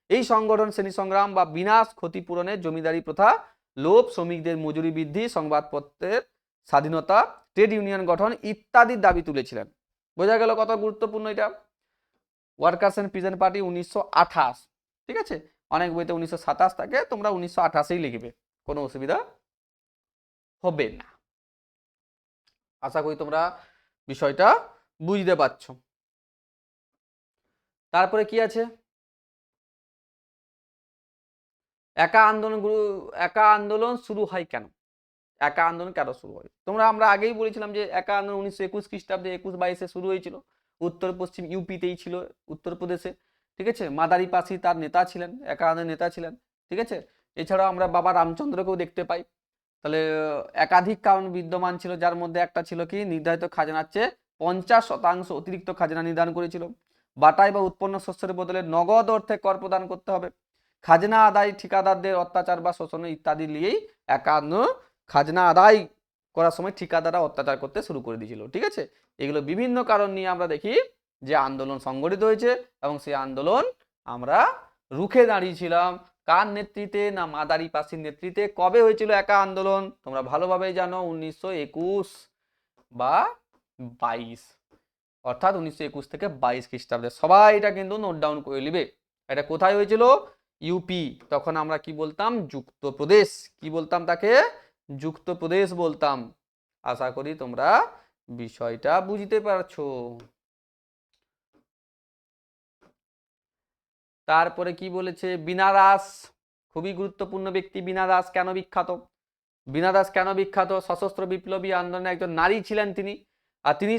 এই সংগঠন শ্রেণী সংগ্রাম বা বিনাশ, ক্ষতিপূরণের, জমিদারি প্রথা লোভ, শ্রমিকদের মজুরি বৃদ্ধি, সংবাদপত্রের স্বাধীনতা, ট্রেড ইউনিয়ন গঠন ইত্যাদির দাবি তুলেছিলেন। বোঝা গেল কত গুরুত্বপূর্ণ এটা। Workers and pigeon party 1928। ঠিক আছে, অনেক বইতে 1927 থাকে, তোমরা 1928 লিখবে, কোনো অসুবিধা হবে না। আশা করি তোমরা বিষয়টা বুঝতে পারছো। তারপরে কি আছে? একা আন্দোলন শুরু হয় কেন? একা আন্দোলন কেন শুরু হয়? আমরা আগেই বলেছিলাম যে একা আন্দোলন 1921 খ্রিস্টাব্দে 21-22-এ শুরু হয়েছিল। উত্তর পশ্চিম ইউপিতেই ছিল, উত্তরপ্রদেশে। ঠিক আছে, মাদারি পাসি তার নেতা ছিলেন, একা আন্দোলনের নেতা ছিলেন। ঠিক আছে, এছাড়াও আমরা বাবা রামচন্দ্রকেও দেখতে পাই। তাহলে একাধিক কারণ বিদ্যমান ছিল, যার মধ্যে একটা ছিল কি, নির্ধারিত খাজনার চেয়ে 50% অতিরিক্ত খাজনা নির্ধারণ করেছিল। বাটাই বা উৎপন্ন শস্যের বদলে নগদ অর্থে কর প্রদান করতে হবে। খাজনা আদায়, ঠিকাদারদের অত্যাচার বা শোষণ ইত্যাদি নিয়েই একান্ন খাজনা আদায় করার সময় ঠিকাদাররা অত্যাচার করতে শুরু করে দিয়েছিল। ঠিক আছে, এগুলো বিভিন্ন কারণ নিয়ে আমরা দেখি যে আন্দোলন সংগঠিত হয়েছে এবং সেই আন্দোলন আমরা রুখে দাঁড়িয়েছিলাম। কার নেতৃত্বে? না মাদারি পাসির নেতৃত্বে। কবে হয়েছিল একা আন্দোলন? তোমরা ভালোভাবেই জানো, 1921 বা 22, অর্থাৎ 1921 থেকে 22 খ্রিস্টাব্দে। সবাই এটা কিন্তু নোট ডাউন করে নিবে। এটা কোথায় হয়েছিল? ইউপি। তখন আমরা কি বলতাম? যুক্তপ্রদেশ। কি বলতাম তাকে? যুক্তপ্রদেশ বলতাম। আশা করি তোমরা বিষয়টা বুঝতে পারছো। তারপরে কি বলেছে? বীণা দাস, খুবই গুরুত্বপূর্ণ ব্যক্তি। বীণা দাস কেন বিখ্যাত? বীণা দাস কেন বিখ্যাত? সশস্ত্র বিপ্লবী আন্দোলনে একজন নারী ছিলেন তিনি। আর তিনি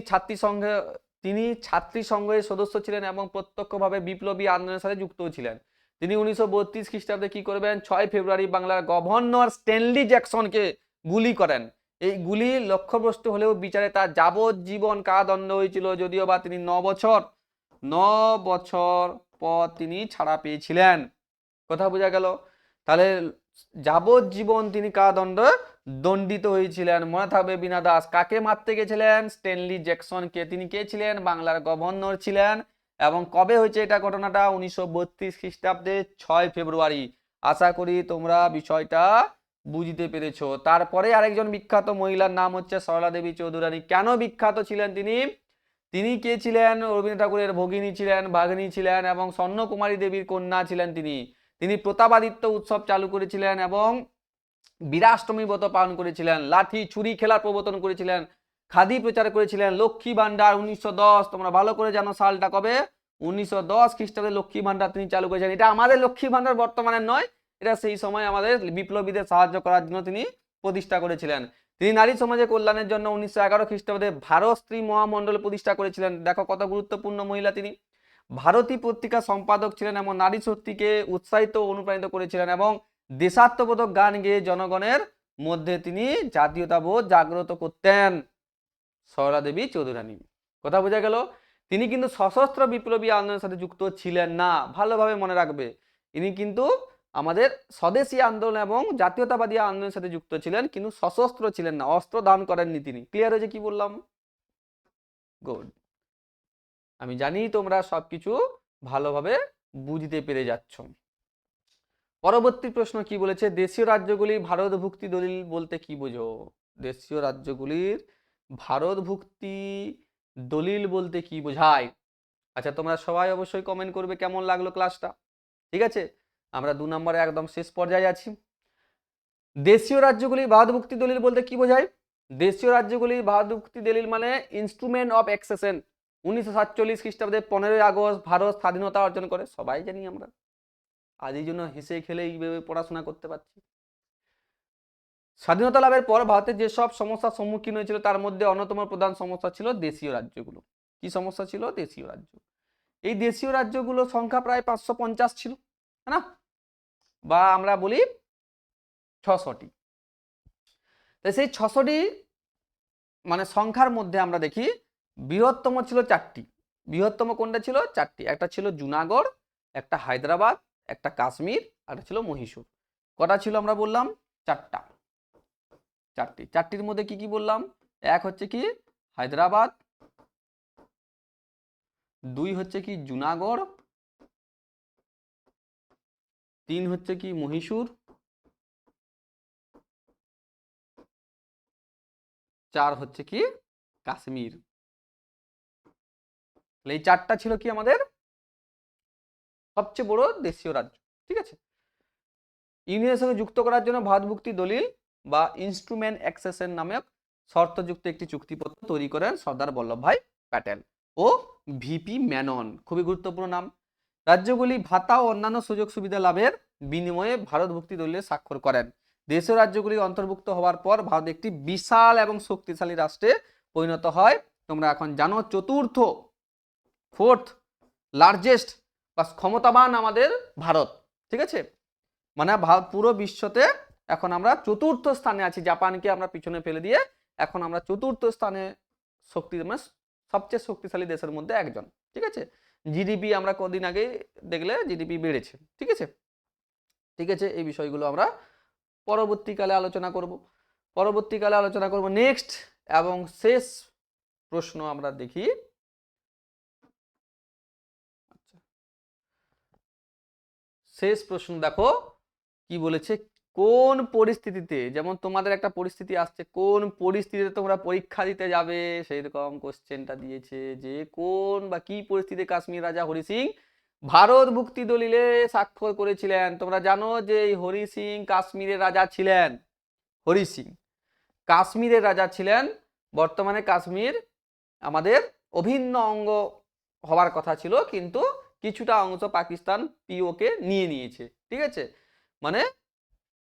ছাত্রী সংঘের সদস্য ছিলেন এবং প্রত্যক্ষভাবে বিপ্লবী আন্দোলনের সাথে যুক্ত ছিলেন। তিনি 1932 খ্রিস্টাব্দে কি করবেন? 6 ফেব্রুয়ারি বাংলার গভর্নর স্ট্যানলি জ্যাকসনকে গুলি করেন। এই গুলি লক্ষ্যভ্রষ্ট হলেও বিচারে তার যাবজ্জীবন কারাদণ্ড হয়েছিল, যদিও বা তিনি 9 বছর পর তিনি ছাড়া পেয়েছিলেন। কথা বোঝা গেল? তাহলে যাবজ্জীবন তিনি দণ্ডিত হয়েছিলেন। মনে থাকবে, বীণা দাস কাকে মারতে গেছিলেন? স্ট্যানলি জ্যাকসনকে। তিনি কে ছিলেন? বাংলার গভর্নর ছিলেন। এবং কবে হয়েছে এটা ঘটনাটা? 1932 খ্রিস্টাব্দে 6 ফেব্রুয়ারি। আশা করি তোমরা বিষয়টা বুঝতে পেরেছো। তারপরে আরেকজন বিখ্যাত মহিলার নাম হচ্ছে সরলা দেবী চৌধুরানী। কেন বিখ্যাত ছিলেন তিনি? তিনি কে ছিলেন? রবীন্দ্রনাথ ঠাকুরের ভগিনী ছিলেন, ভাগ্নী ছিলেন এবং স্বর্ণকুমারী দেবীর কন্যা ছিলেন তিনি। তিনি প্রতাপাদিত্য উৎসব চালু করেছিলেন এবং বীরাষ্টমী ব্রত পালন করেছিলেন। লাঠি ছুরি খেলার প্রবর্তন করেছিলেন। খাদি প্রচার করেছিলেন। লক্ষ্মী ভান্ডার 1910, তোমরা ভালো করে জানো সালটা কবে? 1910 খ্রিস্টাব্দে লক্ষ্মী ভান্ডার তিনি চালু করেছেন। এটা আমাদের লক্ষ্মী ভান্ডার বর্তমানের নয়, এটা সেই সময় আমাদের বিপ্লবীদের সাহায্য করার জন্য তিনি প্রতিষ্ঠা করেছিলেন। তিনি নারী সমাজের কল্যাণের জন্য 1911 খ্রিস্টাব্দে ভারত স্ত্রী মহামণ্ডল প্রতিষ্ঠা করেছিলেন। দেখো কত গুরুত্বপূর্ণ মহিলা তিনি। ভারতী পত্রিকা সম্পাদক ছিলেন এবং নারী শক্তিকে উৎসাহিত ও অনুপ্রাণিত করেছিলেন এবং দেশাত্মবোধক গান গেয়ে জনগণের মধ্যে তিনি জাতীয়তাবোধ জাগ্রত করতেন। সরলা দেবী চৌধুরানী। কথা বোঝা গেল? তিনি কিন্তু সশস্ত্র বিপ্লবী আন্দোলনের সাথে যুক্ত ছিলেন না, ভালোভাবে মনে রাখবে। ইনি কিন্তু আমাদের স্বদেশী আন্দোলন এবং জাতীয়তাবাদী আন্দোলনের সাথে যুক্ত ছিলেন, কিন্তু সশস্ত্র ছিলেন না, অস্ত্র ধারণ করেননি তিনি। ক্লিয়ার হয়েছে কি বললাম? গুড। আমি জানি তোমরা সবকিছু ভালোভাবে বুঝতে পেরে যাচ্ছ। পরবর্তী প্রশ্ন কি বলেছে, দেশীয় রাজ্যগুলি ভারতভুক্তি দলিল বলতে কি বোঝো? দেশীয় রাজ্যগুলির ভারতভুক্তি দলিল বলতে কি বোঝায়? আচ্ছা, তোমরা সবাই অবশ্যই কমেন্ট করবে কেমন লাগলো ক্লাসটা। ঠিক আছে, আমরা 2 নম্বরে একদম শেষ পর্যায়ে আছি। দেশীয় রাজ্যগুলি ভারতভুক্তি দলিল বলতে কি বোঝায়? দেশীয় রাজ্যগুলি ভারতভুক্তি দলিল মানে ইনস্ট্রুমেন্ট অফ অ্যাক্সেশন। 1947 খ্রিস্টাব্দে 15ই আগস্ট ভারত স্বাধীনতা অর্জন করে, সবাই জানি আমরা। আজ এই জন্য হেসে খেলে এইভাবে পড়াশোনা করতে পারছি। স্বাধীনতা লাভের পর ভারতের যেসব সমস্যার সম্মুখীন হয়েছিল তার মধ্যে অন্যতম প্রধান সমস্যা ছিল দেশীয় রাজ্যগুলো। কি সমস্যা ছিল? দেশীয় রাজ্য। এই দেশীয় রাজ্যগুলোর সংখ্যা প্রায় 550 ছিল, তাই না? বা আমরা বলি 600টি। তো সেই 600টি মানে সংখ্যার মধ্যে আমরা দেখি বৃহত্তম ছিল 4টি। বৃহত্তম কোনটা ছিল? 4টি। একটা ছিল জুনাগড়, একটা হায়দ্রাবাদ, একটা কাশ্মীর, আর একটা ছিল মহীশূর। কটা ছিল আমরা বললাম? 4টা। 4টির মধ্যে কি কি বললাম? এক হচ্ছে কি হায়দ্রাবাদ, 2 হচ্ছে কি জুনাগড়, 3 হচ্ছে কি মহীশূর, 4 হচ্ছে কি কাশ্মীর। এই 4টা ছিল কি আমাদের সবচেয়ে বড় দেশীয় রাজ্য। ঠিক আছে, ইউনিয়নের সঙ্গে যুক্ত করার জন্য ভারতভুক্তি দলিল বা ইনস্ট্রুমেন্ট অ্যাক্সেশন নামক শর্তযুক্ত একটি চুক্তিপত্র তৈরি করেন সর্দার বল্লভভাই প্যাটেল ও ভিপি মেনন। খুবই গুরুত্বপূর্ণ নাম। রাজ্যগুলি ভাতা ও অন্যান্য সুযোগ সুবিধা লাভের বিনিময়ে ভারতভুক্তি দলিলে স্বাক্ষর করেন। দেশীয় রাজ্যগুলি অন্তর্ভুক্ত হওয়ার পর ভারত একটি বিশাল এবং শক্তিশালী রাষ্ট্রে পরিণত হয়। তোমরা এখন জানো ফোর্থ লার্জেস্ট বা ক্ষমতাবান আমাদের ভারত। ঠিক আছে, মানে ভারত পুরো বিশ্বতে এখন আমরা 4র্থ স্থানে আছি। জাপানকে আমরা পিছনে ফেলে দিয়ে এখন আমরা 4র্থ স্থানে মানে সবচেয়ে শক্তিশালী দেশের মধ্যে একজন। ঠিক আছে, জিডিপি আমরা কদিন আগে দেখলে জিডিপি বেড়েছে। ঠিক আছে, ঠিক আছে, এই বিষয়গুলো আমরা পরবর্তীকালে আলোচনা করব। নেক্সট এবং শেষ প্রশ্ন আমরা দেখি। শেষ প্রশ্ন দেখো কি বলেছে, কোন পরিস্থিতিতে, যেমন তোমাদের একটা পরিস্থিতি আসছে, কোন পরিস্থিতিতে তোমরা পরীক্ষা দিতে যাবে সেই রকম কোশ্চেনটা দিয়েছে যে কোন বা কি পরিস্থিতিতে কাশ্মীর রাজা হরি সিং ভারতভুক্তি দলিলে স্বাক্ষর করেছিলেন। তোমরা জানো যে এই হরি সিং কাশ্মীরের রাজা ছিলেন। হরি সিং কাশ্মীরের রাজা ছিলেন। বর্তমানে কাশ্মীর আমাদের অভিন্ন অঙ্গ হওয়ার কথা ছিল, কিন্তু কিছুটা অংশ পাকিস্তান পিওকে নিয়ে নিয়েছে। ঠিক আছে, মানে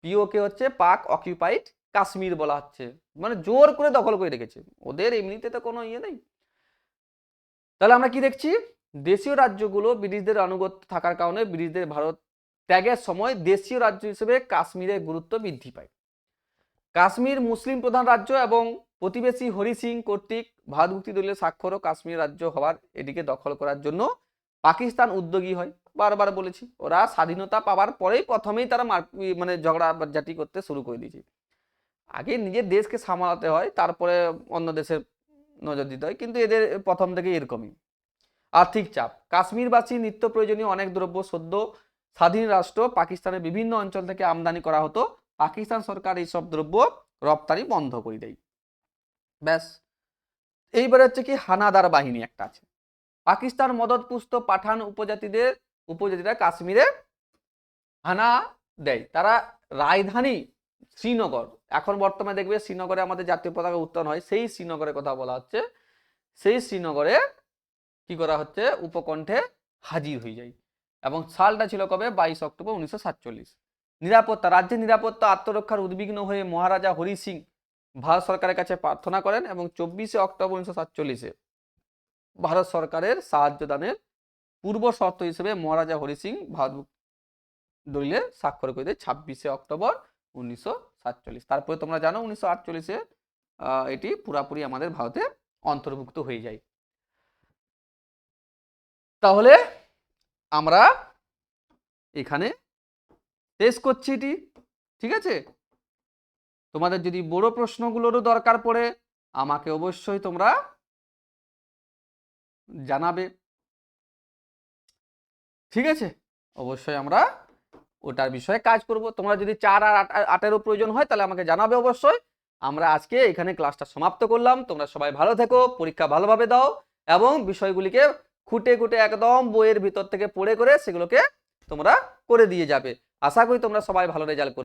পিওকে হচ্ছে পাক অকিউপাইড কাশ্মীর বলা হচ্ছে, মানে জোর করে দখল করে রেখেছে। ওদের এমনিতে তো কোনো ইয়ে নেই। তাহলে আমরা কি দেখছি, দেশীয় রাজ্যগুলো ব্রিটিশদের আনুগত্য থাকার কারণে ব্রিটিশদের ভারত ত্যাগের সময় দেশীয় রাজ্য হিসেবে কাশ্মীরের গুরুত্ব বৃদ্ধি পায়। কাশ্মীর মুসলিম প্রধান রাজ্য এবং প্রতিবেশী হরি সিং কর্তৃক ভারতভুক্তি দলিলে স্বাক্ষর ও কাশ্মীর রাজ্য হওয়ার এদিকে দখল করার জন্য পাকিস্তান উদ্যোগী হয়। বারবার বলেছি, ওরা স্বাধীনতা পাওয়ার পরেই প্রথমেই তারা মানে ঝগড়াঝাটি করতে শুরু করে দিয়েছে। আগে নিজের দেশকে সামলাতে হয়, তারপরে অন্য দেশের নজর দিতে হয়, কিন্তু এদের প্রথম থেকে এরকমই। আর্থিক চাপ, কাশ্মীরবাসী নিত্য প্রয়োজনীয় অনেক দ্রব্য সদ্য স্বাধীন রাষ্ট্র পাকিস্তানের বিভিন্ন অঞ্চল থেকে আমদানি করা হতো। পাকিস্তান সরকার এইসব দ্রব্য রপ্তানি বন্ধ করে দেয়। ব্যাস। এইবারে হচ্ছে কি হানাদার বাহিনী একটা আছে। পাকিস্তান মদতপুষ্ট পাঠান উপজাতিরা কাশ্মীরে হানা দেয়। তারা রাজধানী শ্রীনগর, এখন বর্তমানে দেখবে শ্রীনগরে আমাদের জাতীয় পতাকা উত্তোলন হয়, সেই শ্রীনগরের কথা বলা হচ্ছে। সেই শ্রীনগরে কি করা হচ্ছে, উপকণ্ঠে হাজির হয়ে যায়। এবং সালটা ছিল কবে? 22 অক্টোবর 1947। নিরাপত্তা, রাজ্যের নিরাপত্তা আত্মরক্ষার উদ্বিগ্ন হয়ে মহারাজা হরি সিং ভারত সরকারের কাছে প্রার্থনা করেন এবং 24 অক্টোবর 1947 ভারত সরকারের সাহায্য দানের পূর্ব শর্ত হিসেবে মহারাজা হরি সিং ভারত দলিলে স্বাক্ষর করে দেয় 26 অক্টোবর 1947। তারপরে তোমরা জানো 1948 এটি পুরাপুরি আমাদের ভারতে অন্তর্ভুক্ত হয়ে যায়। তাহলে আমরা এখানে শেষ করছি এটি। ঠিক আছে, তোমাদের যদি বড় প্রশ্নগুলোরও দরকার পড়ে আমাকে অবশ্যই তোমরা জানাবে। ঠিক আছে, অবশ্যই আমরা ওটার বিষয়ে কাজ করব। তোমরা যদি 4 আর 8-8-এরও প্রয়োজন হয় তাহলে আমাকে জানাবে অবশ্যই। আমরা আজকে এখানে ক্লাসটা সমাপ্ত করলাম। তোমরা সবাই ভালো থেকো, পরীক্ষা ভালোভাবে দাও এবং বিষয়গুলিকে খুঁটে খুঁটে একদম বইয়ের ভিতর থেকে পড়ে করে সেগুলোকে তোমরা করে দিয়ে যাবে। আশা করি তোমরা সবাই ভালো রেজাল্ট করবে।